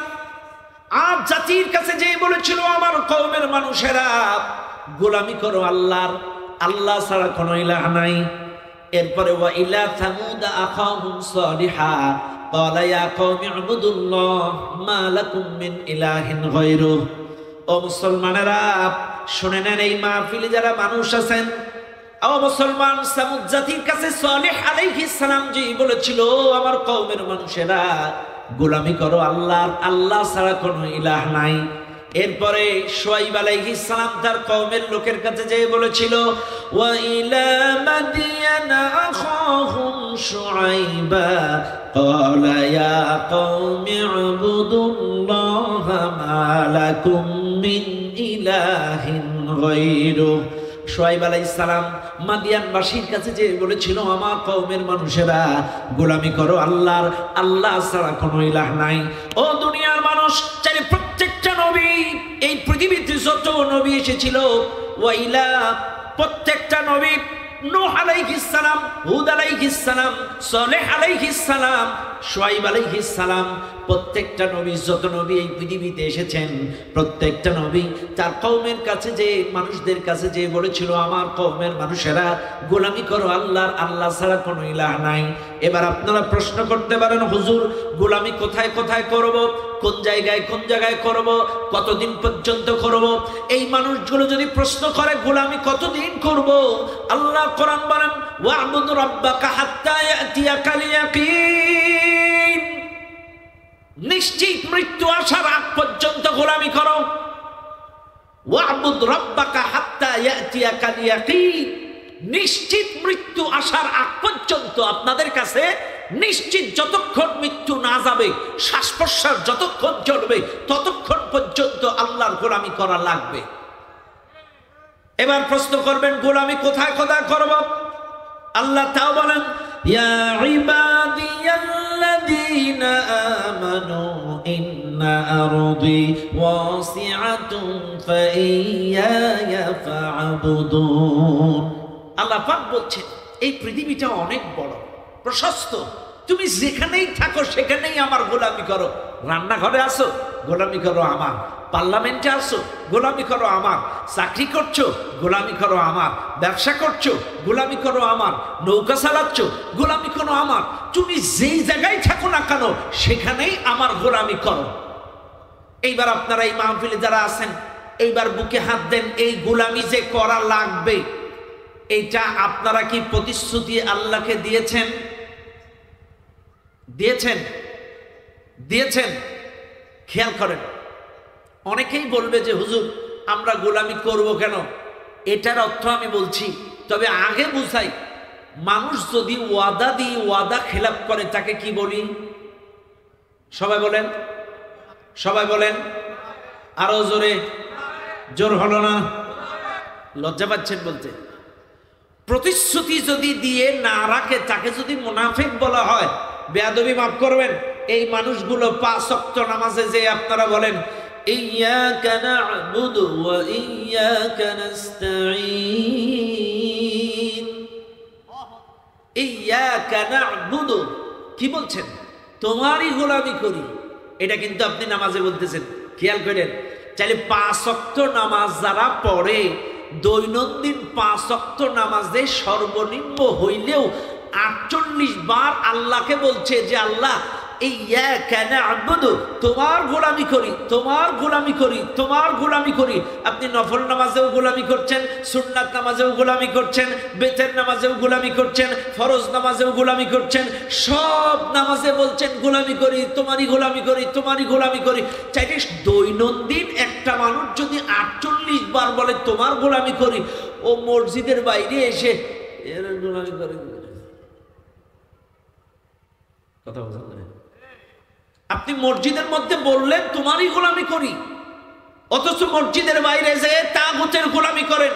আদ জাতির কাছে যে বলেছিল, আমার কওমের মানুষেরা গোলামি করো আল্লাহর, আল্লাহ ছাড়া কোনো ইলাহ নাই। এরপরে ওয়া ইলা সামুদ আখাহুম সালিহা ক্বালা ইয়া কওমি ই'বুদুল্লাহ মা লাকুম মিন ইলাহিন গায়রু। ও মুসলমানেরা, শুনে নেন, এই মাহফিলে যারা মানুষ আছেন, ও মুসলমান, সামুদ জাতির কাছে সালেহ আলাইহিস সালাম যে বলেছিল, আমার কওমের মানুষেরা গোলামি করো আল্লাহর, আল্লাহ ছাড়া কোনো ইলাহ নাই। এরপরে শুআইব আলাইহিস সালাম তার কওমের লোকের কাছে যে বলেছিল, ওয়া ইলা মাদিয়ানা আখাহুম শুআইবা ক্বালা ইয়া কওমি ই'বুদুল্লাহা মা লাকুম মিন ইলাহিন গায়রু। শুআইব আলাইহিস সালাম মাদিয়ানবাসীর কাছে যে বলেছিল, আমার কওমের মানুষেরা গোলামি করো আল্লাহর, আল্লাহ ছাড়া কোনো ইলাহ নাই। ও দুনিয়ার মানুষ, চাইলে প্রত্যেকটা নবী, এই পৃথিবীতে যত নবী এসেছিল, ওয়াইলা প্রত্যেকটা নবী, নূহ আলাইহিস সালাম, হুদ আলাইহিস সালাম, সালেহ আলাইহিস সালাম, শুআইব আলাইহিস সালাম, প্রত্যেকটা নবী, যত নবী এই পৃথিবীতে এসেছেন, প্রত্যেকটা নবী তার কওমের কাছে যে, মানুষদের কাছে যে বলেছিল, আমার কওমের মানুষেরা গোলামি করো আল্লাহর, আল্লাহ ছাড়া কোনো ইলাহ নাই। এবার আপনারা প্রশ্ন করতে পারেন, হুজুর, গোলামি কোথায় কোথায় করব, কোন জায়গায় কোন জায়গায় করব, কতদিন পর্যন্ত করব? এই মানুষগুলো যদি প্রশ্ন করে গোলামি কতদিন করব, আল্লাহ কোরআন বলেন, ওয়া'বুদ রাব্বাকা হাত্তা ইয়াতিয়াকাল ইয়াকিন, নিশ্চিত মৃত্যু আসার আগ পর্যন্ত গোলামি করো। ওয়া'বুদ রাব্বাকা হাত্তা ইয়াতিয়াকাল ইয়াকিন, নিশ্চিত মৃত্যু আসার আগ পর্যন্ত আপনাদের কাছে নিশ্চিত যতক্ষণ মৃত্যু না যাবে, শ্বাস প্রশ্বাস যতক্ষণ চলবে, ততক্ষণ পর্যন্ত আল্লাহর গোলামি করা লাগবে। এবার প্রশ্ন করবেন, গোলামি কোথায় কোথায় করব? আল্লাহ তাও বলেন, ইয়া ইবাদিয়াল্লাযীনা আমানু ইন্না আরদি ওয়াসিআতুন ফাইয়ায়া ফা'বুদুন। আল্লাহ পাক বলছেন, এই পৃথিবীটা অনেক বড়, প্রশস্ত, তুমি যেখানেই থাকো সেখানেই আমার গোলামি করো। রান্নাঘরে আসো, গোলামি করো আমার। পার্লামেন্টে আসো, গোলামি করো আমার। চাকরি করছো, গোলামি করো আমার। ব্যবসা করছো, গোলামি করো আমার। নৌকা চালাচ্ছ, গোলামি করো আমার। তুমি যেই জায়গায় থাকো না কেন সেখানেই আমার গোলামি করো। এইবার আপনারা এই মাহফিলে যারা আছেন, এইবার বুকে হাত দেন, এই গোলামি যে করা লাগবে, এইটা আপনারা কি প্রতিশ্রুতি আল্লাহকে দিয়েছেন? দিয়েছেন? দিয়েছেন? খেয়াল করেন, অনেকেই বলবে যে হুজুর আমরা গোলামি করব কেন? এটার অর্থ আমি বলছি, তবে আগে বুঝাই। মানুষ যদি ওয়াদা দিয়ে ওয়াদা খেলাপ করে তাকে কি বলি? সবাই বলেন, সবাই বলেন, আরো জোরে। জোর হলো না? লজ্জা পাচ্ছেন বলতে। প্রতিশ্রুতি যদি দিয়ে না রাখে তাকে যদি মুনাফিক বলা হয়, বেয়াদবি মাফ করবেন, এই মানুষগুলো 5 ওয়াক্ত নামাজে যে আপনারা বলেন ইয়্যাকা না'বুদু ওয়া ইয়্যাকা নাস্তাঈন, ইয়্যাকা না'বুদু, কি বলছেন? তোমারই গোলামি করি। এটা কিন্তু আপনি নামাজে বলতেছেন, খেয়াল করেন। চাইলে 5 ওয়াক্ত নামাজ যারা পড়ে, দৈনন্দিন 5 ওয়াক্ত নামাজে সর্বনিম্ন হইলেও 48 বার আল্লাহকে বলছে যে আল্লাহ ইয়্যাকা না'বুদু, তোমার গোলামি করি, তোমার গোলামি করি, তোমার গোলামি করি। আপনি নফল নামাজেও গোলামি করছেন, সুন্নাত নামাজেও গোলামি করছেন, বেতের নামাজেও গোলামি করছেন, ফরজ নামাজেও গোলামি করছেন, সব নামাজে বলছেন গোলামি করি, তোমারই গোলামি করি, তোমারই গোলামি করি। চাইলে দৈনন্দিন একটা মানুষ যদি 48 বার বলে তোমার গোলামি করি, ও মসজিদের বাইরে এসে এর গোলামি করে। কথা বুঝলেন? আপনি মসজিদের মধ্যে বললেন তোমারই গোলামি করি, অথচ মসজিদের বাইরে যে তাগুতের গোলামি করেন,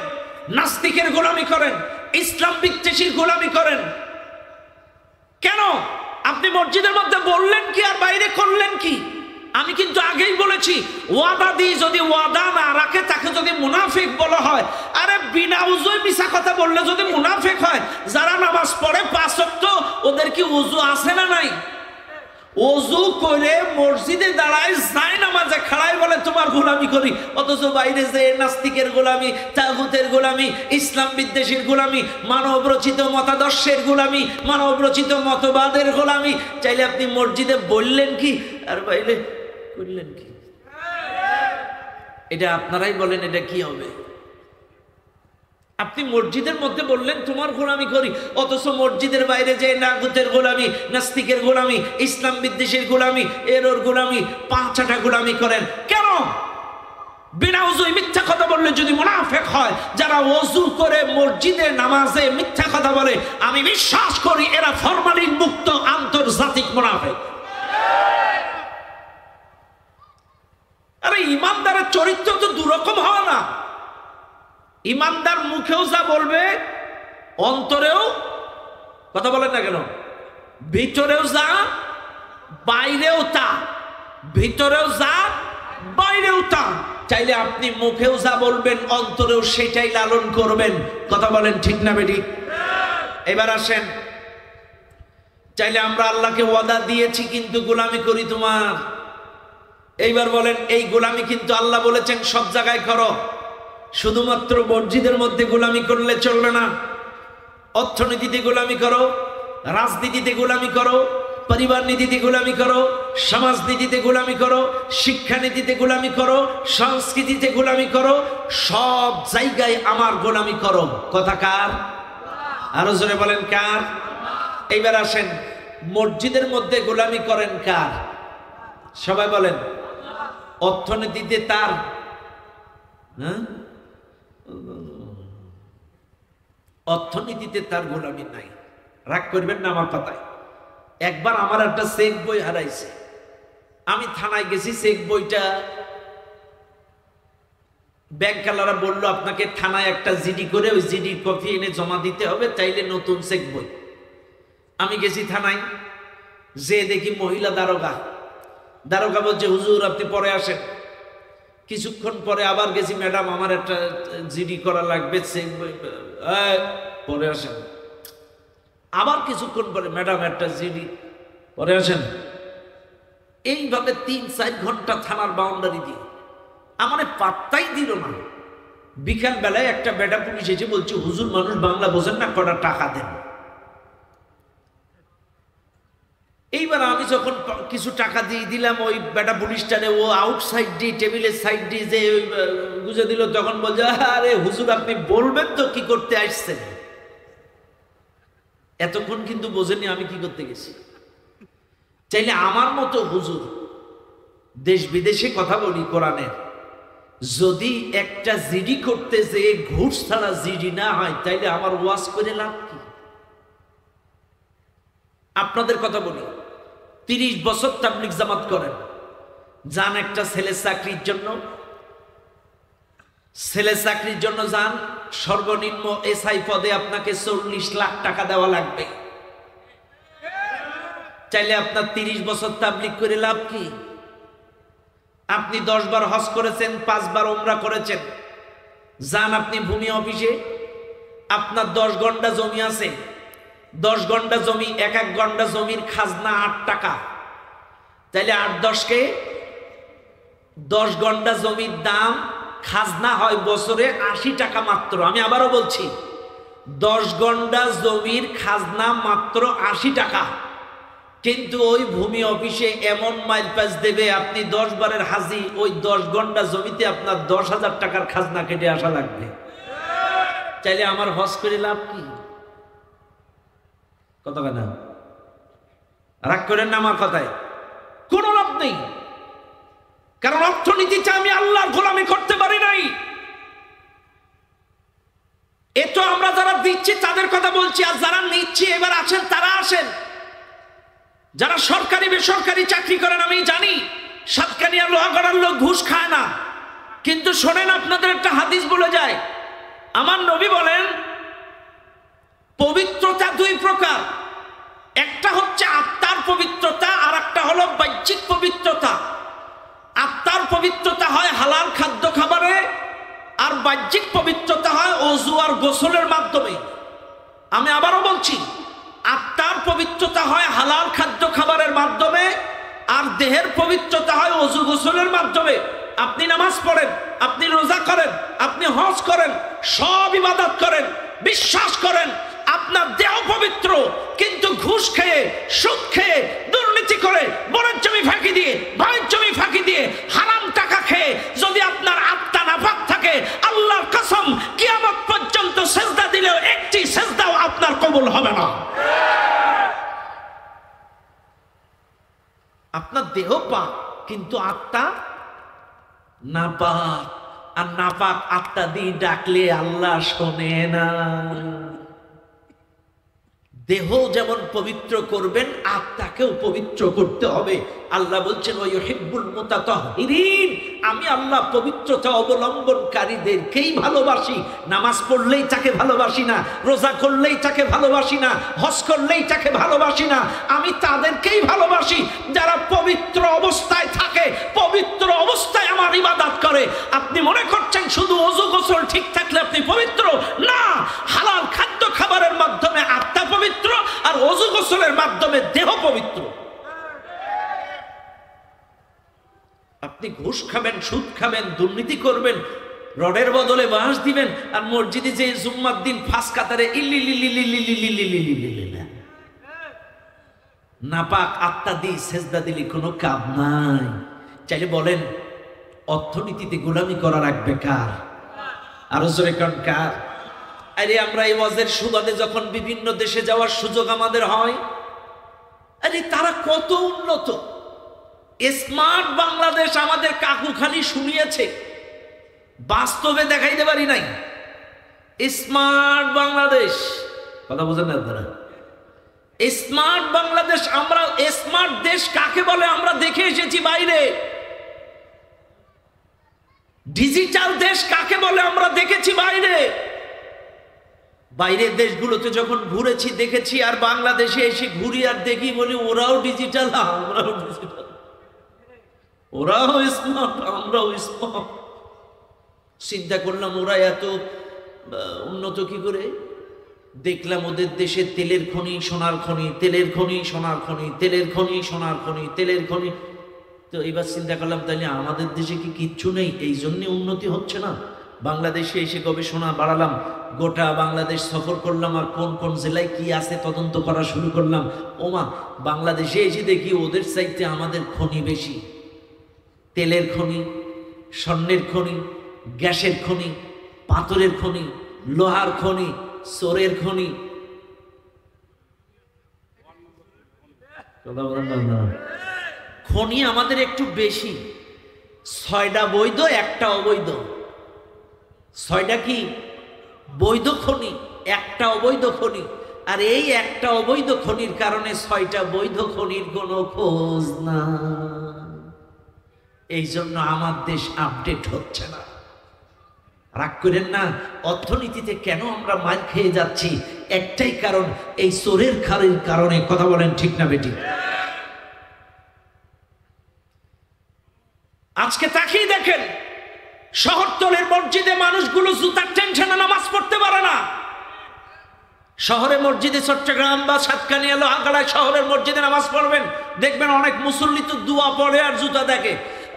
নাস্তিকের গোলামি করেন, ইসলাম বিদ্বেষীর গোলামি করেন। কেন? আপনি মসজিদের মধ্যে বললেন কি আর বাইরে করলেন কি? আমি কিন্তু আগেই বলেছি, ওয়াদা দিয়ে যদি ওয়াদা না রাখে তাকে যদি মুনাফিক বলা হয়, আরে বিনা উজুয় মিছা কথা বললে যদি মুনাফিক হয়, যারা নামাজ পড়ে 5 ওয়াক্ত, ওদের কি উজু আছে না নাই? ওযু করে মসজিদে দাঁড়ায়, যায় নামাজে খাড়ায় বলে তোমার গোলামি করি, অথচ বাইরে যে নাস্তিকের গোলামি, তাগুতের গোলামি, ইসলাম বিদ্বেষীর গোলামি, মানব রচিত মতাদর্শের গোলামি, মানব রচিত মতবাদের গোলামি। চাইলে আপনি মসজিদে বললেন কি আর বাইরে করলেন কি? এটা আপনারাই বলেন, এটা কি হবে? আপনি মসজিদের মধ্যে বললেন তোমার গোলামি করি, অথচ মসজিদের বাইরে যে নাগুতের গোলামি, নাস্তিকের গোলামি, ইসলাম বিদ্বেষীর গোলামি, এরর গোলামি, 5টা গোলামি করেন। কেন? বিনা ওযুয় মিথ্যা কথা বললে যদি মুনাফিক হয়, যারা ওযু করে মসজিদে নামাজে মিথ্যা কথা বলে, আমি বিশ্বাস করি এরা ফরমালিন মুক্ত আন্তর্জাতিক মুনাফিক। আরে ইমানদারের চরিত্র তো দুরকম হয় না। ইমানদার মুখেও যা বলবে, অন্তরেও কথা বলেন না কেন? ভিতরেও যা, বাইরেও তা, ভিতরেও যা, বাইরেও তা। চাইলে আপনি মুখেও যা বলবেন, অন্তরেও সেটাই লালন করবেন। কথা বলেন ঠিক না বেঠিক? এবার আসেন, চাইলে আমরা আল্লাহকে ওয়াদা দিয়েছি কিন্তু গোলামি করি তোমার। এইবার বলেন, এই গোলামি কিন্তু আল্লাহ বলেছেন সব জায়গায় করো, শুধুমাত্র মসজিদের মধ্যে গোলামি করলে চলবে না। অর্থনীতিতে গোলামি করো, রাজনীতিতে গোলামি করো, পরিবার নীতিতে গোলামি করো, সমাজনীতিতে গোলামি করো, শিক্ষানীতিতে গোলামি করো, সংস্কৃতিতে গোলামি করো, সব জায়গায় আমার গোলামি করো। কথা কার? আরো জোরে বলেন কার? এইবার আসেন, মসজিদের মধ্যে গোলামি করেন কার? সবাই বলেন। অর্থনীতিতে তার, হ্যাঁ, অর্থনীতিতে তার গোলামি নাই। রাগ করবেন না আমার কথায়। একবার আমার একটা চেক বই হারাইছে, আমি থানায় গেছি, চেক বইটা ব্যাংকওয়ালারা বলল আপনাকে থানায় একটা জিডি করে ওই জিডির কপি এনে জমা দিতে হবে, তাইলে নতুন চেক বই। আমি গেছি থানায়, যে দেখি মহিলা দারোগা। দারোগা বলছে হুজুর আপনি পরে আসেন। কিছুক্ষণ পরে আবার গেছি, ম্যাডাম আমার একটা জিডি করা লাগবে, চেক বই পরে আসেন। আবার কিছুক্ষণ পরে, ম্যাডাম একটা জিডি, পরে আসেন। এইভাবে ৩-৪ ঘন্টা থানার বাউন্ডারি দিয়ে আমার পাত্তাই দিল না। বিকাল বেলায় একটা বেটা পুলিশ এসে বলছে হুজুর মানুষ বাংলা বোঝেন না, কটা টাকা দেন। এইবার আমি যখন কিছু টাকা দিয়ে দিলাম ওই বেটা পুলিশটারে, ও আউটসাইড দিয়ে টেবিলের সাইড দিয়ে যে বুঝে দিল, তখন বলছে আরে হুজুর আপনি বলবেন তো কি করতে আসছেন। এতক্ষণ কিন্তু বোঝেনি আমি কি করতে গেছি। চাইলে আমার মতো হুজুর দেশ বিদেশে কথা বলি কোরআনের, যদি একটা জিডি করতে যে ঘুষ ছাড়া জিডি না হয়, তাইলে আমার ওয়াজ করে লাভ কি? আপনাদের কথা বলি, ৩০ বছর তাবলীগ জামাত করেন, যান একটা ছেলের চাকরির জন্য, ছেলের চাকরির জন্য যান, সর্বনিম্ন এসআই পদে আপনাকে ৪০ লাখ টাকা দেওয়া লাগবে। চাইলে আপনার ৩০ বছর তাবলীগ করে লাভ কি? আপনি ১০ বার হজ করেছেন, ৫ বার ওমরা করেছেন, যান আপনি ভূমি অফিসে, আপনার ১০ ঘন্টা জমি আছে, ১০ ঘন্টা জমি, এক ঘন্টা জমির খাজনা ৮ টাকা, তাইলে ৮-১০কে ১০ ঘন্টা জমির দাম খাজনা হয় বছরে ৮০ টাকা মাত্র। আমি আবারও বলছি, ১০ ঘন্টা জমির খাজনা মাত্র ৮০ টাকা। কিন্তু ওই ভূমি অফিসে এমন মাইলপাস দেবে, আপনি ১০ বারের হাজি, ওই ১০ ঘন্টা জমিতে আপনার ১০,০০০ টাকার খাজনা কেটে আসা লাগবে। চাইলে আমার হজ করে লাভ কি? কত কেনা রাগ করেন না আমার কথায়, কোন লাভ নেই। কারণ অর্থনীতিতে আমি আল্লাহর গোলামি করতে পারি নাই। এ তো আমরা যারা দিচ্ছি তাদের কথা বলছি, আর যারা নিচ্ছি এবার আছেন তারা আসেন। যারা সরকারি বেসরকারি চাকরি করেন, আমি জানি সাতকানিয়া লোহাগড়ার লোক ঘুষ খায় না, কিন্তু শোনেন আপনাদের একটা হাদিস বলে যায়। আমার নবী বলেন পবিত্রতা ২ প্রকার, একটা হচ্ছে আত্মার পবিত্রতা, আর একটা হলো বাহ্যিক পবিত্রতা। আত্মার পবিত্রতা হয় হালাল খাদ্য খাবারে, আর বাহ্যিক পবিত্রতা হয় ওযু আর গোসলের মাধ্যমে। আমি আবারও বলছি, আত্মার পবিত্রতা হয় হালাল খাদ্য খাবারের মাধ্যমে, আর দেহের পবিত্রতা হয় ওযু গোসলের মাধ্যমে। আপনি নামাজ পড়েন, আপনি রোজা করেন, আপনি হজ করেন, সব ইবাদত করেন, বিশ্বাস করেন আপনার দেহ পবিত্র, কিন্তু ঘুষ খেয়ে, সুদ খেয়ে, দুর্নীতি করে, বনের জমি ফাঁকি দিয়ে, ভাইয়ের জমি ফাঁকি দিয়ে, হারাম টাকা খেয়ে যদি আপনার আত্মা নাপাক থাকে, আল্লাহর কসম কিয়ামত পর্যন্ত সেজদা দিলেও একটি সেজদাও আপনার কবুল হবে না। আপনার দেহ পাক, কিন্তু আত্মা নাপাক। আর নাপাক আত্মা দিয়ে ডাকলে আল্লাহ শোনে না। দেহ যেমন পবিত্র করবেন, আত্মাকেও পবিত্র করতে হবে। আল্লাহ বলছেন ওয়াইহিব্বুল মুতাতাহহিরিন, আমি আল্লাহ পবিত্রতা অবলম্বনকারীদেরকেই ভালোবাসি। নামাজ পড়লেই তাকে ভালোবাসি না, রোজা করলেই তাকে ভালোবাসি না, হজ করলেই তাকে ভালোবাসি না। আমি তাদেরকেই ভালোবাসি যারা পবিত্র অবস্থায় থাকে, পবিত্র অবস্থায় আমার ইবাদত করে। আপনি মনে করছেন শুধু ওযু গোসল ঠিক থাকলে আপনি পবিত্র? না, হালাল খাদ্য খাবারের মাধ্যমে আত্মা পবিত্র, আর ওযু গোসলের মাধ্যমে দেহ পবিত্র। আপনি ঘুষ খাবেন, সুদ খাবেন, দুর্নীতি করবেন, রডের বদলে বাঁশ দিবেন, আর মসজিদে যে জুম্মার দিন ফাঁস কাতারে নাপাক আত্মা দিয়ে সেজদা দিলে কোনো কাজ নাই। চাইলে বলেন অর্থনীতিতে গোলামি করা রাখবে কার? আরো জোরে কোন কার? আরে আমরা এই ওয়াজের সুবাদে যখন বিভিন্ন দেশে যাওয়ার সুযোগ আমাদের হয়, আরে তারা কত উন্নত, স্মার্ট বাংলাদেশ আমাদের কাকু খালি শুনিয়েছে, বাস্তবে দেখাইতে পারি নাই। স্মার্ট বাংলাদেশ, কথা বোঝেন না আপনারা? স্মার্ট বাংলাদেশ, আমরা স্মার্ট দেশ কাকে বলে আমরা দেখে এসেছি বাইরে। ডিজিটাল দেশ কাকে বলে আমরা দেখেছি বাইরে। বাইরের দেশগুলোতে যখন ঘুরেছি দেখেছি, আর বাংলাদেশে এসে ঘুরি আর দেখি বলি ওরাও ডিজিটাল, আমরাও ডিজিটাল, ওরাও স্মার্ট আমরাও স্মার্ট। চিন্তা করলাম ওরা এত উন্নত কি করে। দেখলাম ওদের দেশে তেলের খনি, সোনার খনি, তেলের খনি, সোনার খনি, তেলের খনি, সোনার খনি, তেলের খনি। তো এবার চিন্তা করলাম তাহলে আমাদের দেশে কি কিচ্ছু নেই, এই জন্য উন্নতি হচ্ছে না। বাংলাদেশে এসে গবেষণা বাড়ালাম, গোটা বাংলাদেশ সফর করলাম, আর কোন কোন জেলায় কি আছে তদন্ত করা শুরু করলাম। ওমা, বাংলাদেশে এসে দেখি ওদের চাইতে আমাদের খনি বেশি। তেলের খনি, স্বর্ণের খনি, গ্যাসের খনি, পাথরের খনি, লোহার খনি, সোরের খনি। খনি আমাদের একটু বেশি। 6টা বৈধ, 1টা অবৈধ। 6টা কি বৈধ খনি, 1টা অবৈধ খনি। আর এই 1টা অবৈধ খনির কারণে 6টা বৈধ খনির কোনো খোঁজ না। এই জন্য আমার দেশ আপডেট হচ্ছে না। রাগ করেন না, অর্থনীতিতে কেন আমরা মার খেয়ে যাচ্ছি? একটাই কারণ, এই চোরের খারের কারণে। কথা বলেন ঠিক না বেটি? আজকে তাকিয়ে দেখেন, শহরতলের মসজিদে মানুষগুলো জুতার টেনশনে নামাজ পড়তে পারে না। শহরে মসজিদে, চট্টগ্রাম বা সাতকানিয়া, লোহাগাড়ায় শহরের মসজিদে নামাজ পড়বেন, দেখবেন অনেক মুসল্লি তো দোয়া পড়ে আর জুতা দেখে।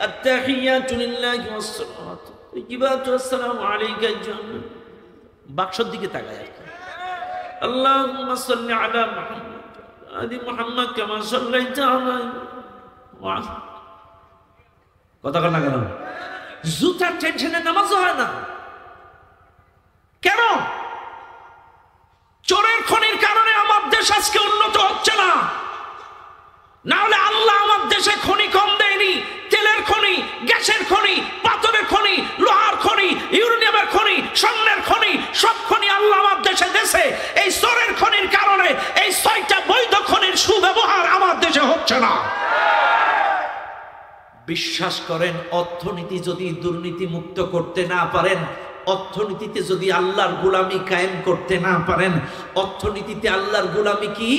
আত্তাহিয়াতু লিল্লাহি ওয়াসসালাতু তাইয়্যিবাতু ওয়াসসালামু আলাইকা আইয়ুহান, বাক্সর দিকে তাকায় আর কি। আল্লাহুম্মা সাল্লি আলা মুহাম্মাদ আলি মুহাম্মাদ কামা সাল্লাইতা আলা ওয়া। কথা না কেন? জুতার টেনশনে নামাজ হয় না কেন? চোরের খনির কারণে আমার দেশ আজকে উন্নত হচ্ছে না। না হলে আল্লাহ আমার দেশে খনি কম দেয়নি। তেলের খনি, গ্যাসের খনি, পাথরের খনি, লোহার খনি, ইউরেনিয়ামের খনি, স্বর্ণের খনি, সব খনি আল্লাহ আমার দেশে দেশে। এই চোরের খনির কারণে এই 6টা বৈধ খনির সুব্যবহার আমার দেশে হচ্ছে না। বিশ্বাস করেন, অর্থনীতি যদি দুর্নীতি মুক্ত করতে না পারেন, অর্থনীতিতে যদি আল্লাহর গোলামি কায়েম করতে না পারেন, অর্থনীতিতে আল্লাহর গোলামি কি?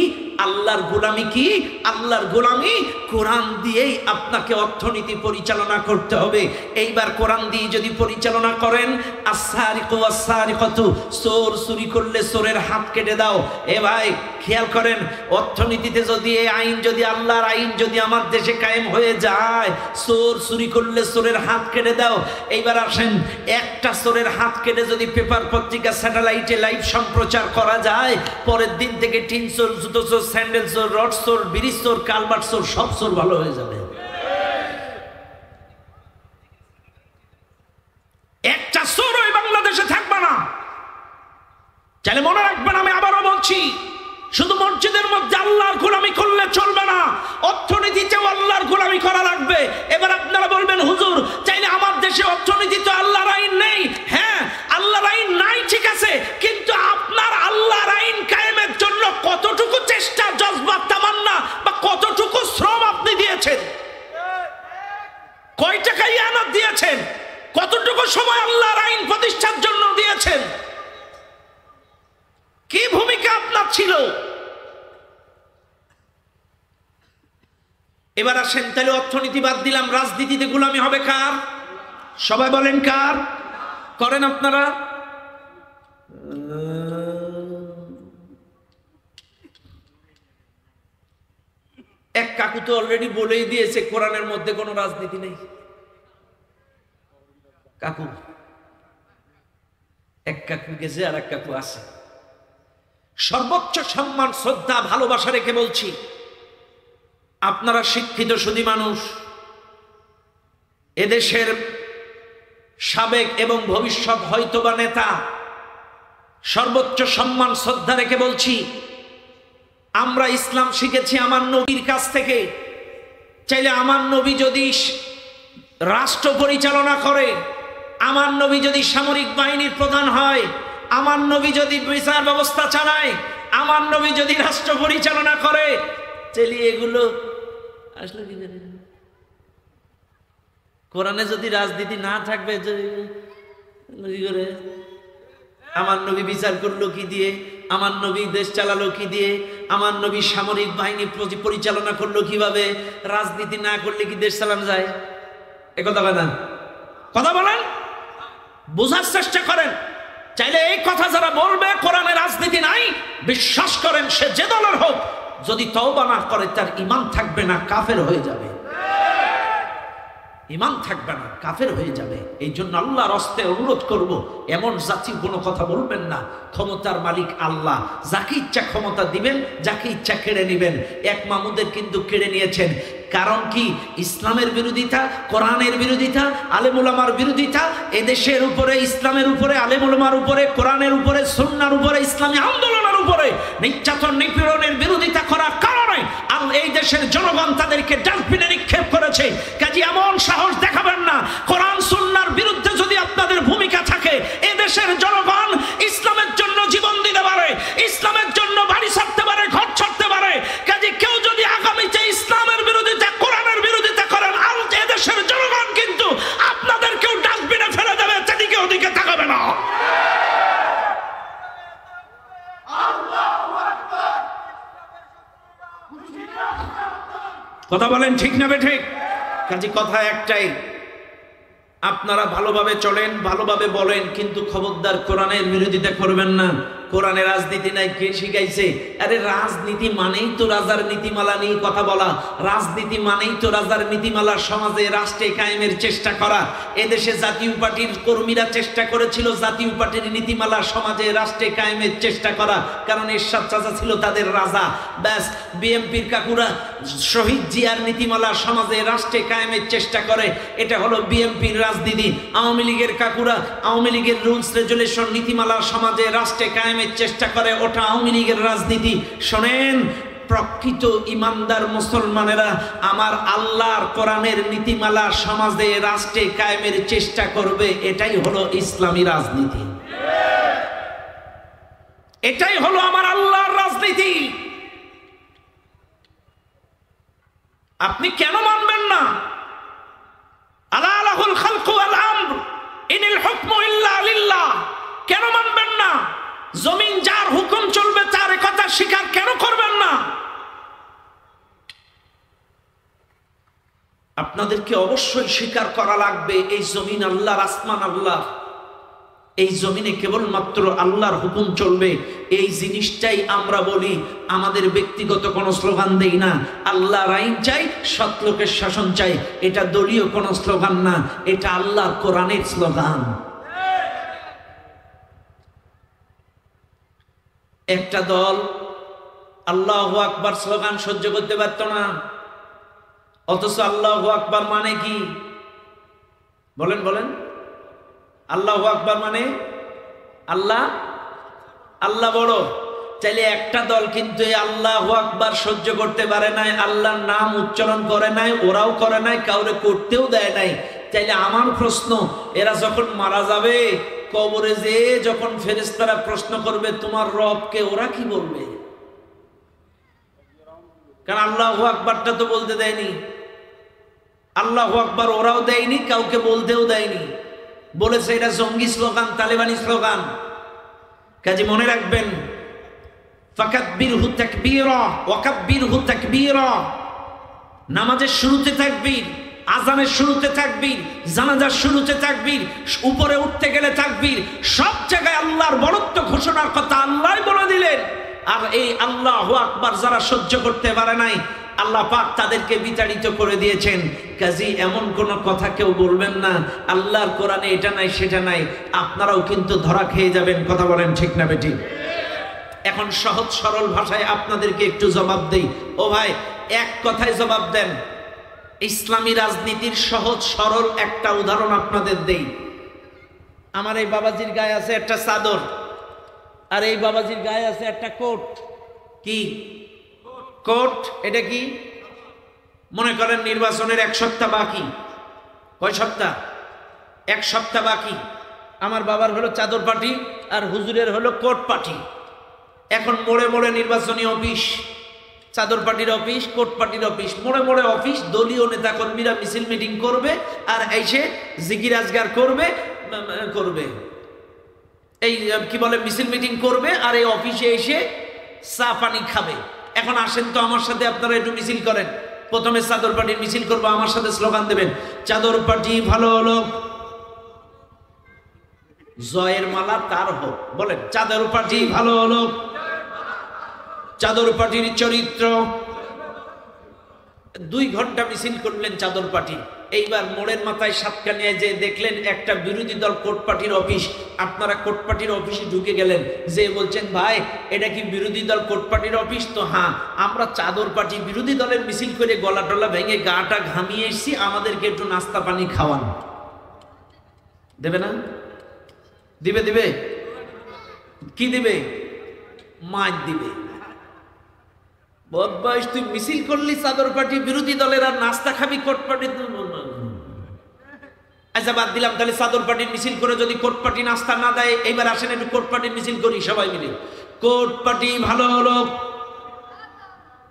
আল্লাহর গোলামি কি? আল্লাহর গোলামি কোরআন দিয়েই আপনাকে অর্থনীতি পরিচালনা করতে হবে। এইবার কোরআন দিয়ে যদি পরিচালনা করেন, আস-সারিকু ওয়াস-সারিকাতু, চোর চুরি করলে চোরের হাত কেটে দাও। এ ভাই খেয়াল করেন, অর্থনীতিতে যদি এই আইন, যদি আল্লাহর আইন যদি আমার দেশে কায়েম হয়ে যায়, চোর চুরি করলে চোরের হাত কেটে দাও। এইবার আসেন, একটা চোরের হাত কেটে যদি পেপার পত্রিকা স্যাটেলাইটে লাইভ সম্প্রচার করা যায়, পরের দিন থেকে টিন চোর, জুতো চোর, স্যান্ডেল চোর, রড চোর, ব্রিজ চোর, কালভার্ট চোর, সব চোর ভালো হয়ে যাবে। একটা চোর ওই বাংলাদেশে থাকবে না। চাইলে মনে রাখবেন, আমি আবারও বলছি, শুধু মসজিদের মধ্যে আল্লাহর গোলামি করলে চলবে না, অর্থনীতিতেও আল্লাহর গোলামি করা লাগবে। এবার আপনারা বলবেন, হুজুর চাইলে আমার দেশে অর্থনীতিতে আল্লাহর আইন নেই। হ্যাঁ, আল্লাহর আইন নাই, ঠিক আছে, কিন্তু আপনার আল্লাহর আইন কায়েমের জন্য কতটুকু চেষ্টা, জজবা, তামান্না বা কতটুকু শ্রম আপনি দিয়েছেন? কয় টাকা ইয়ানত দিয়েছেন? কতটুকু সময় আল্লাহর আইন প্রতিষ্ঠার জন্য দিয়েছেন? কি ভূমিকা আপনার ছিল? এবার আসেন, তাহলে অর্থনীতি বাদ দিলাম, রাজনীতিতে গোলামি হবে কার? সবাই বলেন কার? করেন আপনারা? এক কাকু তো অলরেডি বলেই দিয়েছে কোরআনের মধ্যে কোনো রাজনীতি নেই। কাকু, এক কাকু গেছে আর এক কাকু আছে। সর্বোচ্চ সম্মান, শ্রদ্ধা, ভালোবাসা রেখে বলছি, আপনারা শিক্ষিত সুধী মানুষ, এদেশের সাবেক এবং ভবিষ্যৎ হয়তোবা নেতা, সর্বোচ্চ সম্মান শ্রদ্ধা রেখে বলছি, আমরা ইসলাম শিখেছি আমার নবীর কাছ থেকে। চাইলে আমার নবী যদি রাষ্ট্র পরিচালনা করে, আমার নবী যদি সামরিক বাহিনীর প্রধান হয়, আমার নবী যদি বিচার ব্যবস্থা চালায়, আমার নবী যদি রাষ্ট্র পরিচালনা করে তাহলে এগুলো আসলে কি জানেন, কোরআনে যদি রাজনীতি না থাকবে কি করে? আমার নবী বিচার করলো কি দিয়ে? আমার নবী দেশ চালালো কি দিয়ে? আমার নবী সামরিক বাহিনী পরিচালনা করলো কিভাবে? রাজনীতি না করলে কি দেশ চালানো যায়? একথা বলেন, কথা বলেন, বোঝার চেষ্টা করেন। চাইলে এই কথা যারা বলবে কোরআনে রাজনীতি নাই, বিশ্বাস করেন সে যে দলের হোক, যদি তওবা না করে তার ঈমান থাকবে না, কাফের হয়ে যাবে। ঈমান থাকবে না, কাফের হয়ে যাবে। এই জন্য আল্লাহর হস্তে অনুরোধ করব, এমন জাতির কোনো কথা বলবেন না। ক্ষমতার মালিক আল্লাহ, যাকে ইচ্ছা ক্ষমতা দিবেন, যাকে ইচ্ছা কেড়ে নেবেন। এক মামুদের কিন্তু কেড়ে নিয়েছেন। কারণ কি? ইসলামের বিরোধিতা, কোরআনের বিরোধিতা, আলেম উলামার বিরোধিতা। এদেশের উপরে, ইসলামের উপরে, আলেম উলামার উপরে, কোরআনের উপরে, সুন্নাহর উপরে, ইসলামী আন্দোলনের উপরে নির্যাতন নিপীড়নের বিরোধিতা করার কারণে এই দেশের জনগণ তাদেরকে ডাস্টবিনে নিক্ষেপ করেছে। কাজে এমন সাহস দেখাবেন না। কোরআন সুন্নাহর বিরুদ্ধে যদি আপনাদের ভূমিকা থাকে, এই দেশের জনগণ ইসলামের জন্য জীবন দিতে পারে, ইসলামের জন্য বাড়ি ছাড়তে পারে, ঘর ছাড়তে পারে। কাজে কেউ যদি আগামীতে ইসলামের বিরোধিতা, কোরআনের বিরোধিতা করেন, আর এদেশের জনগণ কিন্তু আপনাদেরকেও ডাস্টবিনে ফেলে দেবে, সেদিকে ওদিকে তাকাবে না। কথা বলেন ঠিক না বেঠিক? কাজে কথা একটাই, আপনারা ভালোভাবে চলেন, ভালোভাবে বলেন, কিন্তু খবরদার কোরআনের বিরোধিতা করবেন না। কোরআনে রাজনীতি নাই, কে শিখাইছে? আরে রাজনীতি মানেই তো রাজার নীতিমালা নিয়ে কথা বলা, রাজনীতি মানেই তো রাজার নীতিমালা সমাজে রাষ্ট্রে কায়েমের চেষ্টা করা। এদেশে জাতীয় পার্টির কর্মীরা চেষ্টা করেছিল জাতীয় পার্টির নীতিমালা সমাজে রাষ্ট্রে কায়েমের চেষ্টা করা, কারণ এরশাদ চাচা ছিল তাদের রাজা। ব্যাস, বিএনপির কাকুরা শহীদ জিয়ার নীতিমালা সমাজে রাষ্ট্রে কায়েমের চেষ্টা করে, এটা হলো বিএনপির রাজনীতি। আওয়ামী লীগের কাকুরা আওয়ামী লীগের রুলস রেজুলেশন নীতিমালা সমাজে রাষ্ট্রে কায়েমের চেষ্টা করে, ওটা আওয়ামী লীগের রাজনীতি। শোনেন, প্রকৃত ইমানদার মুসলমানেরা আমার আল্লাহর কোরআনের নীতিমালা সমাজে রাষ্ট্রে কায়েমের চেষ্টা করবে, এটাই হলো ইসলামী রাজনীতি, এটাই হলো আমার আল্লাহর রাজনীতি। আপনি কেন মানবেন না? আলা লাহুল খালকু ওয়াল আমর ইনিল হুকমু ইল্লা লিল্লাহ। কেন মানবেন না? জমিন যার হুকুম চলবে তার কথা স্বীকার কেন করবেন না? আপনাদেরকে অবশ্যই স্বীকার করা লাগবে এই জমিন আল্লাহর, আসমান আল্লাহ। এই জমিনে কেবলমাত্র আল্লাহর হুকুম চলবে, এই জিনিসটাই আমরা বলি। আমাদের ব্যক্তিগত কোনো স্লোগান দেই না। আল্লাহর আইন চাই, সৎ লোকের শাসন চাই, এটা দলীয় কোনো স্লোগান না, এটা আল্লাহর কোরআনের স্লোগান। একটা দল আল্লাহু আকবার স্লোগান সহ্য করতে পারত না, অথচ আল্লাহু আকবার মানে কি? বলেন বলেন, আল্লাহু আকবার মানে আল্লাহ, আল্লাহ বড়। চাইলে একটা দল কিন্তু এই আল্লাহু আকবার সহ্য করতে পারে নাই, আল্লাহর নাম উচ্চারণ করে নাই, ওরাও করে নাই, কাউরে করতেও দেয় নাই। চাইলে আমার প্রশ্ন, এরা যখন মারা যাবে কবরে যে যখন ফেরেশতারা প্রশ্ন করবে তোমার রবকে, ওরা কি বলবে? কারণ আল্লাহু আকবারটা তো বলতে দেয়নি, আল্লাহু আকবার ওরাও দেয়নি, কাউকে বলতেও দেয়নি, বলেছে এটা জঙ্গি স্লোগান, তালেবানি স্লোগান। কাজে মনে রাখবেন, ফাকাব্বিরহু তাকবীরা ওয়াকাব্বিরহু তাকবীরা। নামাজের শুরুতে তাকবীর, আজানের শুরুতে তাকবীর, জানাজার শুরুতে তাকবীর, উপরে উঠতে গেলে তাকবীর। সব জায়গায় আল্লাহর বড়ত্ব ঘোষণার কথা আল্লাহই বলে দিলেন। আর এই আল্লাহু আকবার যারা সহ্য করতে পারে নাই, আল্লাহ পাক তাদেরকে বিতাড়িত করে দিয়েছেন। কাজী এমন কোন কথা কেউ বলবেন না আল্লাহর কোরআনে এটা নাই সেটা নাই, আপনারাও কিন্তু ধরা খেয়ে যাবেন। কথা বলেন ঠিক না বেঠিক? এখন সহজ সরল ভাষায় আপনাদেরকে একটু জবাব দেই। ও ভাই, এক কথায় জবাব দেন। ইসলামী রাজনীতির সহজ সরল একটা উদাহরণ আপনাদের দেই। আমার এই বাবাজির গায়ে আছে একটা চাদর, আর এই বাবাজির গায়ে আছে একটা কোট। কি কোট? এটা কি? মনে করেন নির্বাচনের 1 সপ্তাহ বাকি। কয় সপ্তাহ? 1 সপ্তাহ বাকি। আমার বাবার হলো চাদর পার্টি আর হুজুরের হলো কোট পার্টি। এখন মোড়ে মোড়ে নির্বাচনী অফিস, চাদর পার্টির অফিস, কোট পার্টির অফিস, মোড়ে মোড়ে অফিস, দলীয় নেতা কর্মীরা মিছিল মিটিং করবে আর এসে জিকির আজগার করবে এই কি বলে মিছিল মিটিং করবে আর এই অফিসে এসে চা পানি খাবে। এখন আসেন তো আমার সাথে আপনারা একটু মিছিল করেন। প্রথমে চাদর পার্টির মিছিল করবো, আমার সাথে স্লোগান দেবেন, চাদর পার্টি ভালো হলো, জয়ের মালা তার হোক। বলেন, চাদর পার্টি ভালো হলো, চাদর পার্টির চরিত্র। 2 ঘন্টা মিছিল করলেন চাদর পার্টি। এইবার মোড়ের মাথায় সাতকানিয়ায় যে দেখলেন একটা বিরোধী দল কোট পার্টির অফিস। আপনারা কোট পার্টির অফিসে ঢুকে গেলেন, যে বলছেন ভাই এটা কি বিরোধী দল কোট পার্টির অফিস? তো হ্যাঁ, আমরা চাদর পার্টি বিরোধী দলের মিছিল করে গলা টলা ভেঙে গাটা ঘামিয়ে এসেছি, আমাদেরকে একটু নাস্তা পানি খাওয়ান। দেবে না? দিবে দিবে কি দিবে? মাছ দিবে। বদমাইশ, তুই মিছিল করলি চাদর পার্টি বিরোধী দলের, আর নাস্তা খাবি কোট পার্টি। আচ্ছা বাদ দিলাম, তাহলে চাদর পার্টির মিছিল করে যদি কোট পার্টি নাস্তা না দেয়, এইবার আসেন একটু কোট পার্টির মিছিল করি সবাই মিলে। কোট পার্টি ভালো হলো।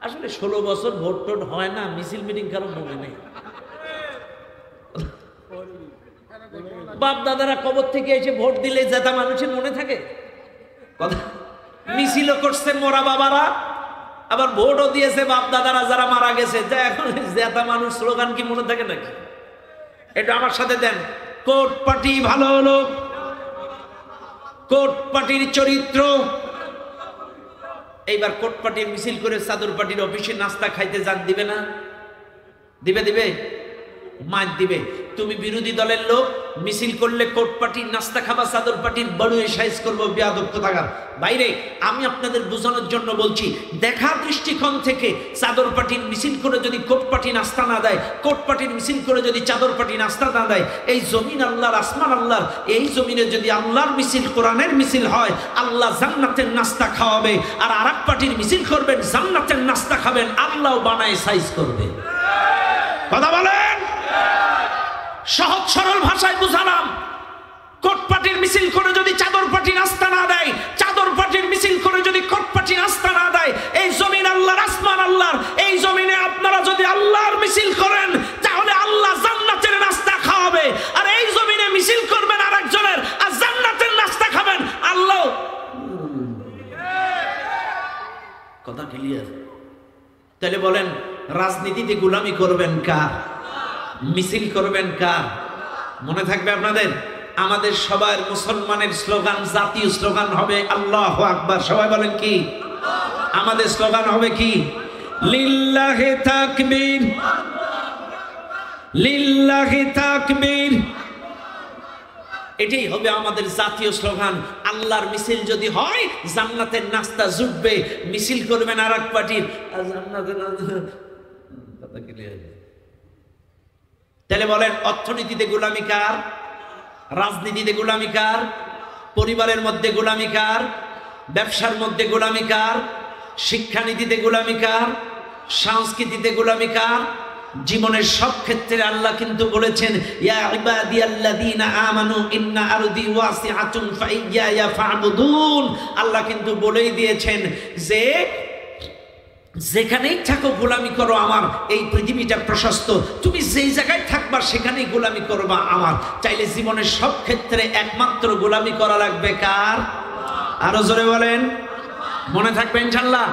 আসলে 16 বছর ভোট টোট হয় না, মিছিল মিটিং কারো মনে নেই। বাপ দাদারা কবর থেকে এসে ভোট দিলে জেতা মানুষের মনে থাকে কথা। মিছিলও করছে মোরা বাবারা, আবার ভোটও দিয়েছে বাপ দাদারা যারা মারা গেছে। এখন জেতা মানুষ স্লোগান কি মনে থাকে নাকি? এটা আমার সাথে দেন, কোট পার্টি ভালো হলো, কোট পার্টির চরিত্র। এইবার কোট পার্টির মিছিল করে চাদর পার্টির অফিসে নাস্তা খাইতে যান, দিবে না? দিবে দিবে মাছ দিবে। তুমি বিরোধী দলের লোক, মিছিল করলে কোট পার্টির নাস্তা খাবা, চাদর পার্টির বড়ুয়ে সাইজ করবো, বেয়াদব কোথাকার। বাইরে আমি আপনাদের বোঝানোর জন্য বলছি, দেখার দৃষ্টিকোণ থেকে চাদর পার্টির মিছিল করে যদি কোট পার্টি নাস্তা না দেয়, কোট পার্টির মিছিল করে যদি চাদর পার্টি নাস্তা না দেয়, এই জমিন আল্লাহর, আসমান আল্লাহর, এই জমিনে যদি আল্লাহর মিছিল, কোরআনের মিছিল হয়, আল্লাহ জান্নাতের নাস্তা খাওয়াবে। আর আরেক পার্টির মিছিল করবেন, জান্নাতের নাস্তা খাবেন, আল্লাহ বানায় সাইজ করবে। কথা বলেন। সহজ সরল ভাষায় বুঝালাম। কোট পার্টির মিছিল করে যদি চাদর পার্টি নাস্তা না দেয়, চাদর পার্টির মিছিল করে যদি কোট পার্টি নাস্তা না দেয়, এই জমিন আল্লাহর, আসমান আল্লাহর, এই জমিনে আপনারা যদি আল্লাহর মিছিল করেন, তাহলে আল্লাহ জান্নাতের নাস্তা খাওয়াবে। আর এই জমিনে মিছিল করবেন আরেকজনের, আর জান্নাতের নাস্তা খাবেন আল্লাহ। কথা ক্লিয়ার? তাহলে বলেন, রাজনীতিতে গোলামি করবেন কার? মিছিল করবেন কার? মনে থাকবে আপনাদের, আমাদের সবার মুসলমানের স্লোগান, জাতীয় স্লোগান হবে আল্লাহু আকবার। সবাই বলেন কি? আমাদের স্লোগান হবে কি? লিল্লাহি তাকবীর, লিল্লাহি তাকবীর। এটাই হবে আমাদের জাতীয় স্লোগান। আল্লাহর মিছিল যদি হয়, জান্নাতের নাস্তা জুটবে। মিছিল করবেন আর এক পার্টির, জান্নাতের কথা ক্লিয়ার? তাহলে বলেন, অর্থনীতিতে গোলামি কার? রাজনীতিতে গোলামি কার? পরিবারের মধ্যে গোলামি কার? ব্যবসার মধ্যে গোলামি কার? শিক্ষানীতিতে গোলামি কার? সংস্কৃতিতে গোলামি কার? জীবনের সব ক্ষেত্রে আল্লাহ কিন্তু বলেছেন, ইয়া ইবাদিয়াল্লাযীনা আমানু ইন্না আরদি ওয়াসিআতুন ফাইয়্যায়া ফা'বুদুন। আল্লাহ কিন্তু বলেই দিয়েছেন যে যেখানেই থাকো গোলামি করো আমার, এই পৃথিবীটা প্রশস্ত, তুমি যেই জায়গায় থাকবা সেখানেই গোলামি করবা আমার। চাইলে জীবনের সব ক্ষেত্রে একমাত্র গোলামি করা লাগবে কার? আরো জোরে বলেন, মনে থাকবে ইনশাআল্লাহ।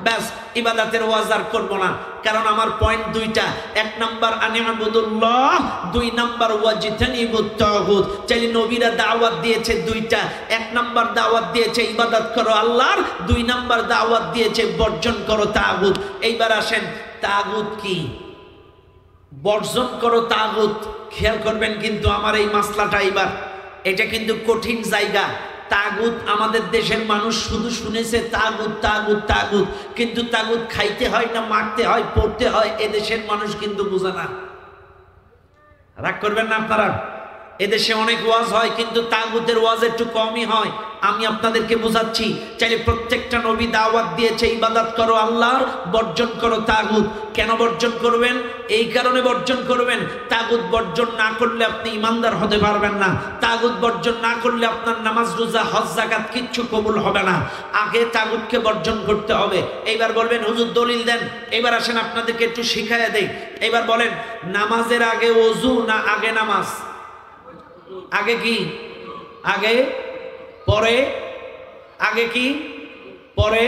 ব্যাস, ইবাদতের ওয়াজ আর করবো না, কারণ আমার পয়েন্ট 2টা। 1 নাম্বার আনি'বুদুল্লাহ, 2 নাম্বার ওয়াজতানিবুত তাগুত। চাইলে নবীরা দাওয়াত দিয়েছে 2টা। 1 নাম্বার দাওয়াত দিয়েছে ইবাদত করো আল্লাহর, 2 নাম্বার দাওয়াত দিয়েছে বর্জন করো তাগুত। এইবার আসেন, তাগুত কি? বর্জন করো তাগুত। খেয়াল করবেন কিন্তু আমার এই মাসলাটা, এইবার এটা কিন্তু কঠিন জায়গা। তাগুত আমাদের দেশের মানুষ শুধু শুনেছে তাগুত তাগুত তাগুত, কিন্তু তাগুত খাইতে হয় না মারতে হয়, পড়তে হয়, এদেশের মানুষ কিন্তু বুঝে না। রাগ করবেন না আপনারা। এদেশে অনেক ওয়াজ হয়, কিন্তু তাগুতের ওয়াজ একটু কমই হয়। আমি আপনাদেরকে বোঝাচ্ছি, চাইলে প্রত্যেকটা নবী দাওয়াত দিয়েছে ইবাদত করো আল্লাহর, বর্জন করো তাগুত। কেন বর্জন করবেন? এই কারণে বর্জন করবেন, তাগুত বর্জন না করলে আপনি ইমানদার হতে পারবেন না। তাগুত বর্জন না করলে আপনার নামাজ, রোজা, হজ, যাকাত কিচ্ছু কবুল হবে না। আগে তাগুতকে বর্জন করতে হবে। এইবার বলবেন হুজুর দলিল দেন। এবার আসেন আপনাদেরকে একটু শিখাইয়া দেই। এবার বলেন, নামাজের আগে ওযু না আগে নামাজ? আগে কি? আগে? পরে? আগে কি? পরে?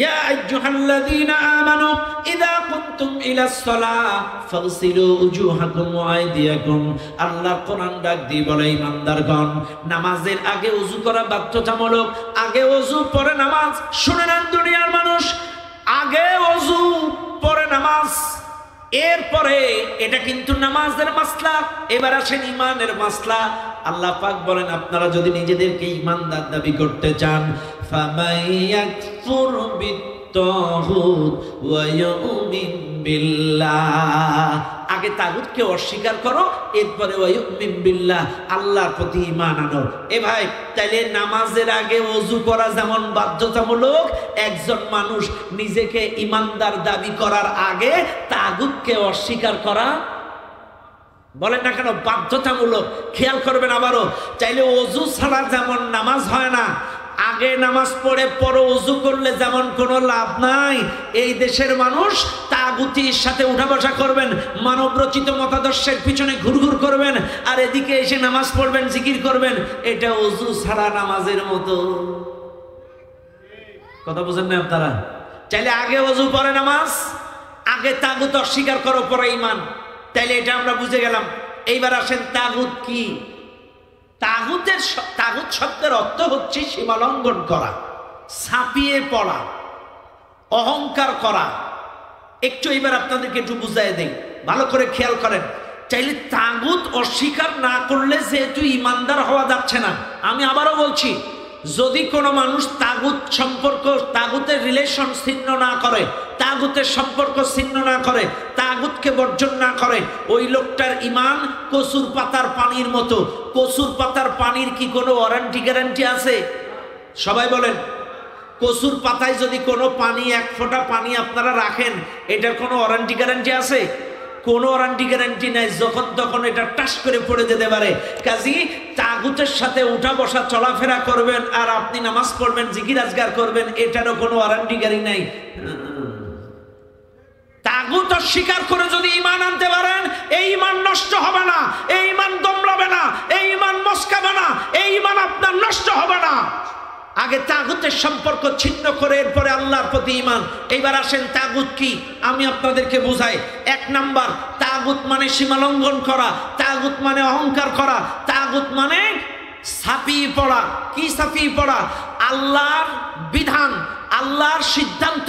ইয়া আইয়ুহাল্লাযীনা আমানু ইযা কুনতুম ইলাস সালাহ ফাগসিলু উজুহাকুম ওয়া আইদিয়াকুম। আল্লাহ কোরআন ডাক দিয়ে বলে, ইমানদারগণ, নামাজের আগে ওযু করা বাধ্যতামূলক। আগে ওযু পরে নামাজ। শুনে নেন দুনিয়ার মানুষ, আগে ওযু পরে নামাজ। এরপরে এটা কিন্তু নামাজের মাসলা। এবার আসেন ইমানের মাসলা। আল্লাহ পাক বলেন, আপনারা যদি নিজেদেরকে ইমানদার দাবি করতে চান, ফামাইয়াকফুর বিত্তাগুত ওয়া ইউমিন বিল্লাহ, আগে তাগুতকে অস্বীকার করো, এরপরে ওয়া ইউমিন বিল্লাহ, আল্লাহর প্রতি ঈমান আনো। এ ভাই, তাইলে নামাজের আগে ওযু করা যেমন বাধ্যতামূলক, একজন মানুষ নিজেকে ইমানদার দাবি করার আগে তাগুতকে অস্বীকার করা, বলেন না কেন, বাধ্যতামূলক। খেয়াল করবেন আবারও, চাইলে ওযু ছাড়া যেমন নামাজ হয় না, আগে নামাজ পড়ে পরে ওযু করলে যেমন কোনো লাভ নাই। এই দেশের মানুষ তাগুতির সাথে উঠা বসা করবেন, মানবরচিত মতাদর্শের পিছনে ঘুরঘুর করবেন, আর এদিকে এসে নামাজ পড়বেন, জিকির করবেন। এটা ওযু ছাড়া নামাজের মতো। কথা বুঝেন না আপনারা? চাইলে আগে ওযু পরে নামাজ, আগে তাগুত অস্বীকার করো পরে ঈমান। তাইলে এটা আমরা বুঝে গেলাম। এইবার আসেন তাগুত কি? তাগুত শব্দের অর্থ হচ্ছে সীমা লঙ্ঘন করা, ছাপিয়ে পড়া, অহংকার করা। একটু এবার আপনাদেরকে একটু বুঝাই দেই, ভালো করে খেয়াল করেন। চাইলে তাগুত অস্বীকার না করলে যেহেতু ইমানদার হওয়া যাচ্ছে না। আমি আবারও বলছি, যদি কোনো মানুষ তাগুত সম্পর্ক, তাগুতের রিলেশন ছিন্ন না করে, তাগুতের সম্পর্ক ছিন্ন না করে, তাগুতকে বর্জন না করে, ওই লোকটার ঈমান কসুর পাতার পানির মতো। কসুর পাতার পানির কি কোনো ওয়ারেন্টি গ্যারান্টি আছে? সবাই বলেন, কসুর পাতায় যদি কোনো পানি, এক ফোঁটা পানি আপনারা রাখেন, এটার কোনো ওয়ারেন্টি গ্যারান্টি আছে? কোনো ওয়ারেন্টি গ্যারান্টি নাই, যখন তখন এটা টাস করে পড়ে যেতে পারে। কাজী তাগুতের সাথে উঠা বসা চলাফেরা করবেন, আর আপনি নামাজ পড়বেন, জিকির আজগার করবেন, এটারও কোনো ওয়ারেন্টি গ্যারান্টি নাই। তাগুত অস্বীকার করে যদি ঈমান আনতে পারেন, এই ঈমান নষ্ট হবে না, এই ঈমান দমড়াবে না, এই ঈমান মস্কাবে না, এই ঈমান আপনার নষ্ট হবে না। আগে তাগুতের সম্পর্ক ছিন্ন করে এরপরে আল্লাহর প্রতি ঈমান। এইবার আসেন তাগুত কি, আমি আপনাদেরকে বুঝাই। এক নাম্বার, তাগুত মানে সীমা লঙ্ঘন করা, তাগুত মানে অহংকার করা, তাগুত মানে ছাপিয়ে পড়া। কি ছাপিয়ে পড়া? আল্লাহর বিধান, আল্লাহর সিদ্ধান্ত,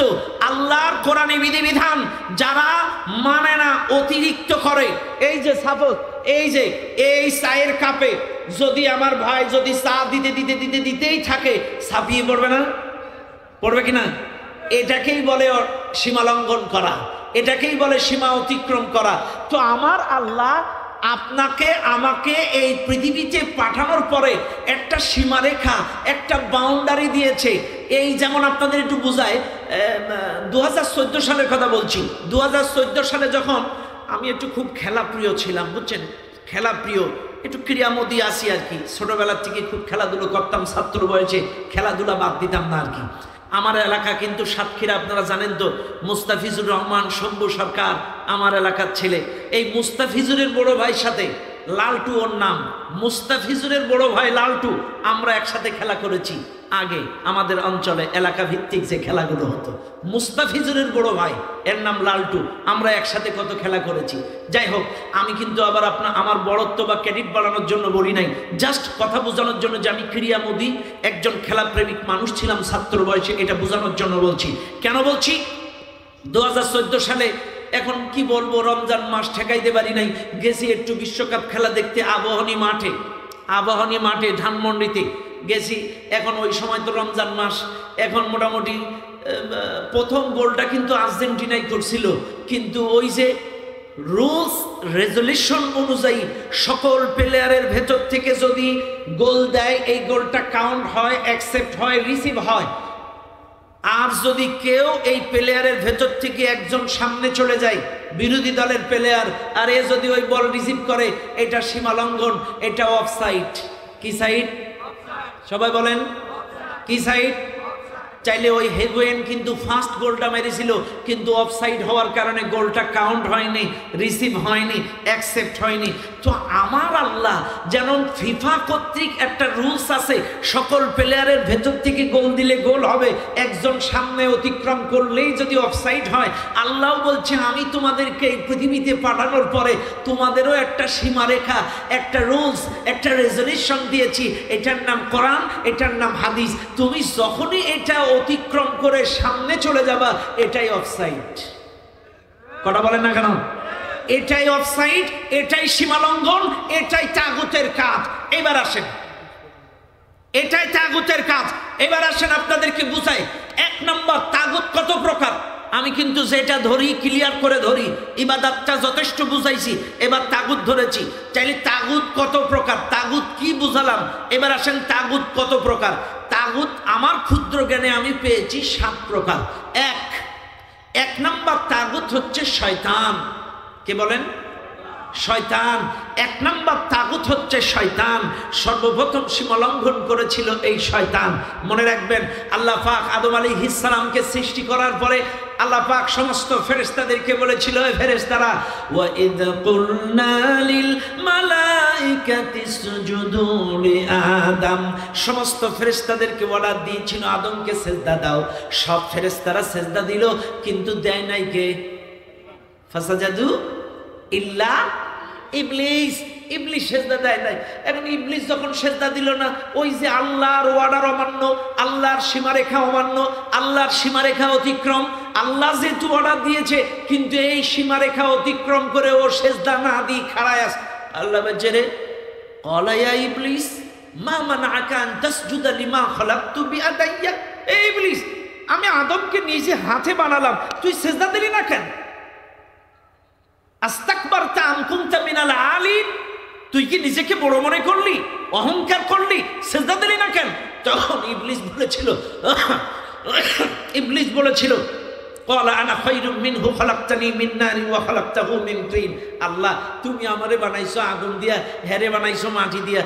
আল্লাহর কোরআনী বিধিবিধান যারা মানে না, অতিরিক্ত করে। এই যে সাপোজ, এই যে এই চায়ের কাপে যদি আমার ভাই যদি চা দিতে দিতে দিতে দিতেই থাকে, ছাপিয়ে পড়বে না? পড়বে কিনা? এটাকেই বলে সীমা লঙ্ঘন করা, এটাকেই বলে সীমা অতিক্রম করা। তো আমার আল্লাহ আপনাকে আমাকে এই পৃথিবীতে পাঠানোর পরে একটা সীমারেখা, একটা বাউন্ডারি দিয়েছে। এই যেমন আপনাদের একটু বুঝায়, 2014 সালের কথা বলছি। 2014 সালে যখন আমি একটু খুব খেলাপ্রিয় ছিলাম, বুঝছেন, খেলাপ্রিয়, একটু ক্রীড়ামোদী আসি আর কি। ছোটবেলার থেকে খুব খেলাধুলো করতাম, ছাত্র বয়সে খেলাধুলা বাদ দিতাম না আর কি। আমার এলাকা কিন্তু সাতক্ষীরা, আপনারা জানেন তো, মুস্তাফিজুর রহমান, শম্ভু সরকার আমার এলাকার ছেলে। এই মুস্তাফিজুরের বড় ভাইয়ের সাথে, লালটু ওর নাম, মুস্তাফিজুরের বড় ভাই লালটু, আমরা একসাথে খেলা করেছি। আগে আমাদের অঞ্চলে এলাকা ভিত্তিক যে খেলাগুলো হতো, মুস্তাফিজুরের বড় ভাই, এর নাম লালটু, আমরা একসাথে কত খেলা করেছি। যাই হোক, আমি কিন্তু আবার আমার বড়ত্ব বা ক্রেডিট বাড়ানোর জন্য বলি নাই, জাস্ট কথা বোঝানোর জন্য যে আমি ক্রীড়ামোদী একজন খেলাপ্রেমিক মানুষ ছিলাম ছাত্র বয়সে, এটা বোঝানোর জন্য বলছি। কেন বলছি? 2014 সালে, এখন কি বলবো, রমজান মাস ঠেকাইতে পারি নাই, গেছি একটু বিশ্বকাপ খেলা দেখতে আবাহনী মাঠে ধানমন্ডিতে গেছি। এখন ওই সময় তো রমজান মাস, এখন মোটামুটি প্রথম গোলটা কিন্তু আর্জেন্টিনাই করছিল, কিন্তু ওই যে রুলস রেজলিউশন অনুযায়ী সকল প্লেয়ারের ভেতর থেকে যদি গোল দেয়, এই গোলটা কাউন্ট হয়, অ্যাকসেপ্ট হয়, রিসিভ হয়। আর যদি কেউ এই প্লেয়ারের ভেতর থেকে একজন সামনে চলে যায়, বিরোধী দলের প্লেয়ার, আর এ যদি ওই বল রিসিভ করে, এটা সীমা লঙ্ঘন, এটা অফসাইড। কি সাইড? সবাই বলেন কি সাইড? চাইলে ওই হেগুয়েন কিন্তু ফার্স্ট গোলটা মেরেছিল, কিন্তু অফসাইড হওয়ার কারণে গোলটা কাউন্ট হয়নি, রিসিভ হয়নি, অ্যাকসেপ্ট হয়নি। তো আমার আল্লাহ যেমন ফিফা কর্তৃক একটা রুলস আছে, সকল প্লেয়ারের ভেতর থেকে গোল দিলে গোল হবে, একজন সামনে অতিক্রম করলেই যদি অফসাইড হয়, আল্লাহ বলছে আমি তোমাদেরকে এই পৃথিবীতে পাঠানোর পরে তোমাদেরও একটা সীমারেখা, একটা রুলস, একটা রেজলিউশন দিয়েছি। এটার নাম কোরআন, এটার নাম হাদিস। তুমি যখনই এটা অতিক্রম করে সামনে চলে যাবা, এটাই অফসাইড। কথা বলেন না কেন? এটাই অফসাইড, এটাই সীমালঙ্ঘন, এটাই তাগুতের কাজ। এবার আসেন, এটাই তাগুতের কাজ। এবার আসেন আপনাদেরকে বুঝাই। এক নম্বর, তাগুত কত প্রকার? আমি কিন্তু যেটা ধরি ক্লিয়ার করে ধরি, ইবাদতটা যথেষ্ট বুঝাইছি, এবার তাগুত ধরেছি। চাইলে তাগুত কত প্রকার, তাগুত কি বুঝালাম, এবার আসেন তাগুত কত প্রকার। তাগুত আমার ক্ষুদ্র জ্ঞানে আমি পেয়েছি 7 প্রকার। এক নম্বর তাগুত হচ্ছে শয়তান। কে বলেন? শয়তান। 1 নম্বর তাগুত হচ্ছে শয়তান। সর্বপ্রথম সীমালঙ্ঘন করেছিল এই শয়তান। মনে রাখবেন, আল্লাহ পাক আদম আলাইহিস সালামকে সৃষ্টি করার পরে আল্লাহ পাক সমস্ত ফেরেশতাদেরকে বলেছিল, হে ফেরেশতারা, ওয়া ইদ কুলনা লিল মালাইকাতি ইসজুদু লিআদম, সমস্ত ফেরেশতাদেরকে অর্ডার দিয়েছিল আদমকে সিজদা দাও। সব ফেরেশতারা সিজদা দিল, কিন্তু দেয় নাই কে? ফাসাজাদু ইল্লা ইবলিস। ইবলিস সেজদা দেয় নাই। এখন ইবলিস যখন সেজদা দিল না, ওই যে আল্লাহর অর্ডার অমান্য, আল্লাহর সীমারেখা অমান্য, আল্লাহর সীমারেখা অতিক্রম। আল্লাহ যেহেতু অর্ডার দিয়েছে, কিন্তু এই সীমারেখা অতিক্রম করে ও সেজদা না দিয়ে খাড়ায় আছে। আল্লাহ বলছে, রে ক্বালা ইয়া ইবলিস মা মানাআকা আন তাসজুদা লিমা খালাকতু বিয়াদাইয়া। এই ইবলিস, আমি আদমকে নিজে হাতে বানালাম, তুই সেজদা দিলি না কেন? আস্তাকবারতা আম কুনতা মিনাল আলিন, তুই কি নিজেকে বড় মনে করলি, অহংকার করলি, সিজদা দিলি না কেন? তখন ইবলিস বলেছিল ক্বালা আনা খায়রুম মিনহু খালাকতানি মিন নারিন ওয়া খালাকতাহু মিন তিন। আল্লাহ, তুমি আমারে বানাইছো আগুন দিয়া, হেরে বানাইছো মাটি দিয়া,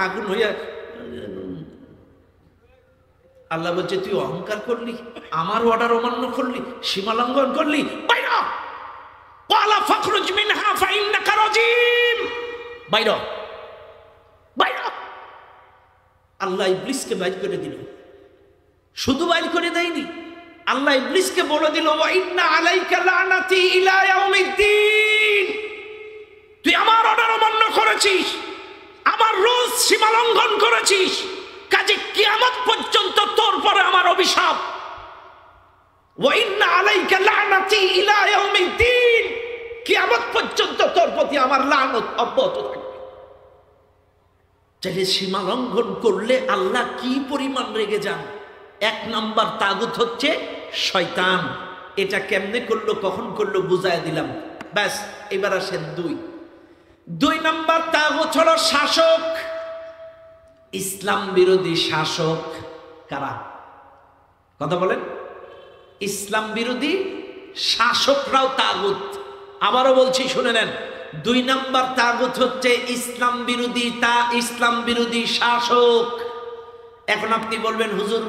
আগুন হইয়া। আল্লাহ বলছে, তুই অহংকার করলি, আমার অর্ডার অমান্য করলি, সীমালঙ্ঘন করলি, বাইরে ক্বালা ফাখরুজ মিনহা ফাইন্নাকা রাজিম। বাইরে বাইরে। আল্লাহ ইবলিসকে বাইর করে দিল। শুধু বাইর করে দেয়নি, আল্লাহ ইবলিসকে বলে দিল, ওয়া ইন্না আলাইকা লানাতি ইলা ইয়াউমিদ্দিন, তুই আমার অর্ডার অমান্য করেছিস, আমার রুলস সীমালঙ্ঘন করেছিস, কাজে কিয়ামত পর্যন্ত তোর পরে আমার অভিশাপ। ওয়া ইন্না আলাইকা লানাতি ইলা ইয়াউমিদ্দিন, কিয়ামত পর্যন্ত তোর প্রতি আমার লানত অব্যাহত থাকবে। চাইলে সীমা লঙ্ঘন করলে আল্লাহ কি পরিমাণ রেগে যান। 1 নম্বর তাগুত হচ্ছে শয়তান। এটা কেমনে করলো, কখন করলো, বুঝায় দিলাম। ব্যাস, এবার আসেন 2 নম্বর তাগুত হলো শাসক। ইসলাম বিরোধী শাসক কারা? কথা বলেন। ইসলাম বিরোধী শাসকরাও তাগুত। আবারও বলছি, শুনে নেন। 2 নম্বর তাগুত হচ্ছে ইসলাম বিরোধী শাসক। এখন আপনি বলবেন, হুজুর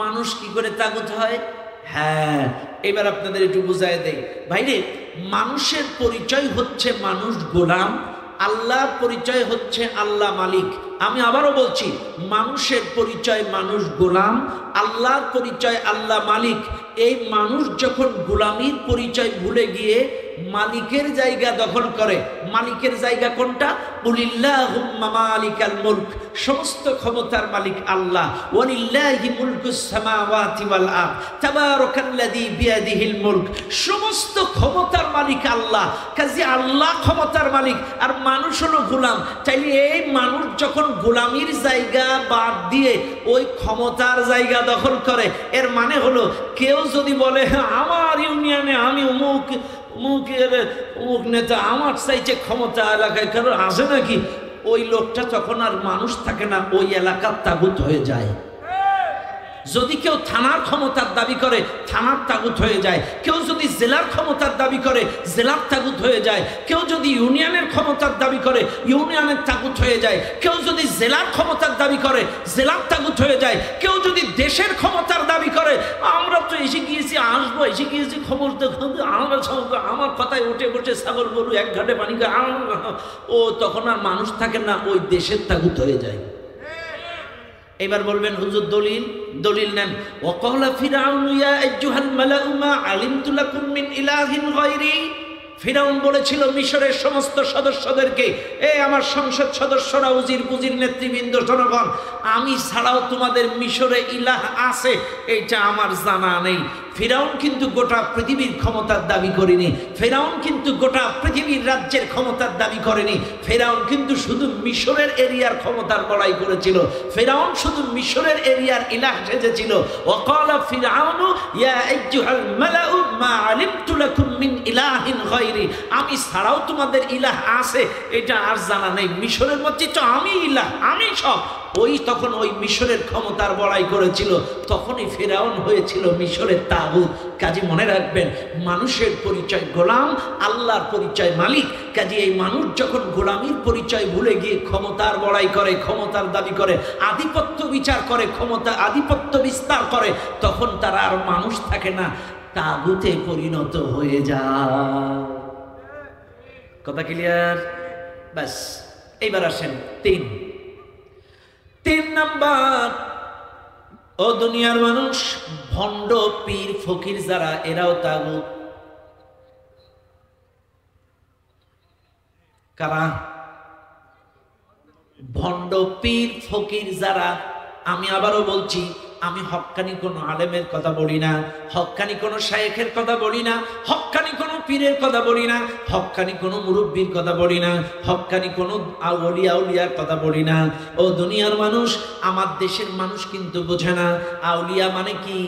মানুষ কি করে তাগুত হয়? হ্যাঁ, এবার আপনাদের একটু বুঝায় দেই। ভাইরে, মানুষের পরিচয় হচ্ছে মানুষ গোলাম, আল্লাহর পরিচয় হচ্ছে আল্লাহ মালিক। আমি আবারও বলছি, মানুষের পরিচয় মানুষ গোলাম, আল্লাহর পরিচয় আল্লাহ মালিক। এই মানুষ যখন গোলামির পরিচয় ভুলে গিয়ে মালিকের জায়গা দখল করে, মালিকের জায়গা কোনটা? কুলিল্লাহুম্মা মালিকাল মুলক, সমস্ত ক্ষমতার মালিক আল্লাহ। ওয়ালিল্লাহি মুলকুস সামাওয়াতি ওয়াল আরদ তাবারাকাল্লাযী বিয়াদিহিল মুলক, সমস্ত ক্ষমতার মালিক আল্লাহ। কাজে আল্লাহ ক্ষমতার মালিক, আর মানুষ হলো গোলাম। তাইলে এই মানুষ যখন গোলামির জায়গা বাদ দিয়ে ওই ক্ষমতার জায়গা দখল করে, এর মানে হলো কেউ যদি বলে আমার ইউনিয়নে আমি অমুক অমুক নেতা আমার চাইছে ক্ষমতা এলাকায় কারো আসে নাকি, ওই লোকটা তখন আর মানুষ থাকে না, ওই এলাকার তাগুত হয়ে যায়। যদি কেউ থানার ক্ষমতার দাবি করে থানার তাগুত হয়ে যায়, কেউ যদি জেলার ক্ষমতার দাবি করে জেলার তাগুত হয়ে যায়, কেউ যদি ইউনিয়নের ক্ষমতার দাবি করে ইউনিয়নের তাগুত হয়ে যায়, কেউ যদি জেলার ক্ষমতার দাবি করে জেলার তাগুত হয়ে যায়, কেউ যদি দেশের ক্ষমতার দাবি করে আমরা তো এসে গিয়েছি, আসবো, এসে গিয়েছি, খবর দেখো আমার কথায় উঠে বসে ছাগল গরু এক ঘাটে পানি খায়, ও তখন আর মানুষ থাকে না, ওই দেশের তাগুত হয়ে যায়। এবার বলবেন হুজুর দলিল, দলিল নেন। ওয়াকালা ফিরাউন ইয়া আইয়ুহাল মালাউ মা আলিমতু লাকুম মিন ইলাহিন গায়রি। ফিরাউন বলেছিল মিশরের সমস্ত সদস্যদেরকে, আমার সংসদ সদস্যরা, উজির পুজির নেতৃবৃন্দ, জনগণ, আমি ছাড়াও তোমাদের মিশরে ইলাহ আছে এটা আমার জানা নেই। ফিরাউন কিন্তু গোটা পৃথিবীর ক্ষমতার দাবি করেনি, ফিরাউন কিন্তু গোটা পৃথিবীর রাজ্যের ক্ষমতার দাবি করেনি, ফিরাউন কিন্তু শুধু মিশরের এরিয়ার ক্ষমতার লড়াই করেছিল, ফিরাউন শুধু মিশরের এরিয়ার ইলাহ সেজেছিল। ওয়াকালা ফিরাউনু ইয়া আইয়ুহাল মালাউ মা আলিমতু লাকুম মিন ইলাহিন গায়রি। আমি ছাড়াও তোমাদের ইলাহ আছে এটা আর জানা নেই, মিশরের মধ্যে তো আমি ইলাহ, আমি সব। ওই তখন ওই মিশরের ক্ষমতার বড়াই করেছিল, তখনই ফিরাউন হয়েছিল মিশরের তাগুত। কাজে মনে রাখবেন, মানুষের পরিচয় গোলাম, আল্লাহর পরিচয় মালিক। কাজে এই মানুষ যখন গোলামির পরিচয় ভুলে গিয়ে ক্ষমতার বড়াই করে, ক্ষমতার দাবি করে, আধিপত্য বিচার করে, ক্ষমতা আধিপত্য বিস্তার করে, তখন তারা আর মানুষ থাকে না, তাগুতে পরিণত হয়ে যায়। কথা ক্লিয়ার? ব্যাস, এইবার আসেন তিন নাম্বার। ও দুনিয়ার মানুষ, ভণ্ড পীর ফকির যারা, এরাও তাগুত। কারা? ভণ্ড পীর ফকির যারা। আমি আবারও বলছি, আমি হক্কানি কোনো আলেমের কথা বলি না, হক্কানি কোনো শায়েখের কথা বলি না, হক্কানি কোনো পীরের কথা বলি না, হক্কানি কোনো মুরব্বীর কথা বলি না, হক্কানি কোনো আউলিয়া আউলিয়ার কথা বলি না। ও দুনিয়ার মানুষ, আমার দেশের মানুষ কিন্তু বোঝে না আউলিয়া মানে কি।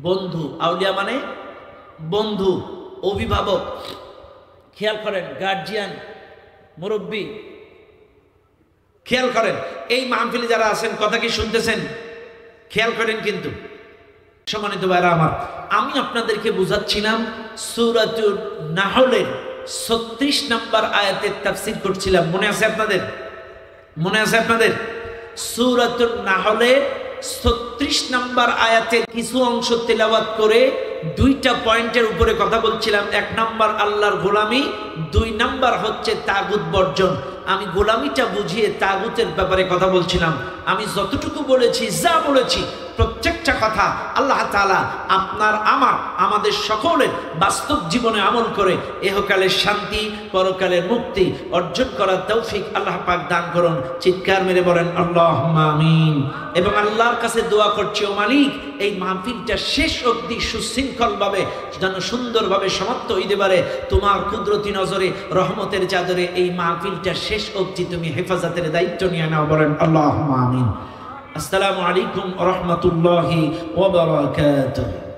বন্ধু, আউলিয়া মানে বন্ধু, অভিভাবক। খেয়াল করেন, গার্জিয়ান, মুরব্বী, খেয়াল করেন এই মাহফিলে যারা আছেন, কথা কি শুনতেছেন? খেয়াল করেন কিন্তু সম্মানিত ভাইরা আমার, আমি আপনাদেরকে বুঝাচ্ছিলাম সূরাতুন নাহলের 36 নম্বর আয়াতের তাফসীর করছিলাম। মনে আছে আপনাদের? মনে আছে আপনাদের? সূরাতুন নাহলের 36 নম্বর আয়াতের কিছু অংশ তেলাওয়াত করে দুইটা পয়েন্টের উপরে কথা বলছিলাম। 1 নাম্বার আল্লাহর গোলামি, 2 নাম্বার হচ্ছে তাগুত বর্জন। আমি গোলামিটা বুঝিয়ে তাগুতের ব্যাপারে কথা বলছিলাম। আমি যতটুকু বলেছি, যা বলেছি, প্রত্যেকটা কথা আল্লাহ তাআলা আপনার আমাদের সকলের বাস্তব জীবনে আমল করে ইহকালের শান্তি, পরকালের মুক্তি অর্জন করার তৌফিক আল্লাহ পাক দান করুন। চিৎকার মেরে বলেন আল্লাহুম্মা আমিন। এবং আল্লাহর কাছে দোয়া করছি, ও মালিক, এই মাহফিলটা শেষ অবধি সুশৃঙ্খলভাবে যেন সুন্দরভাবে সমাপ্ত হইতে পারে। তোমার কুদরতি নজরে, রহমতের চাদরে এই মাহফিলটা শেষ অবধি তুমি হেফাজতের দায়িত্ব নিয়ে নাও। বলেন আল্লাহুম্মা আমিন। আসসালামু আলাইকুম ওয়া রাহমাতুল্লাহি ওয়া বারাকাতুহু।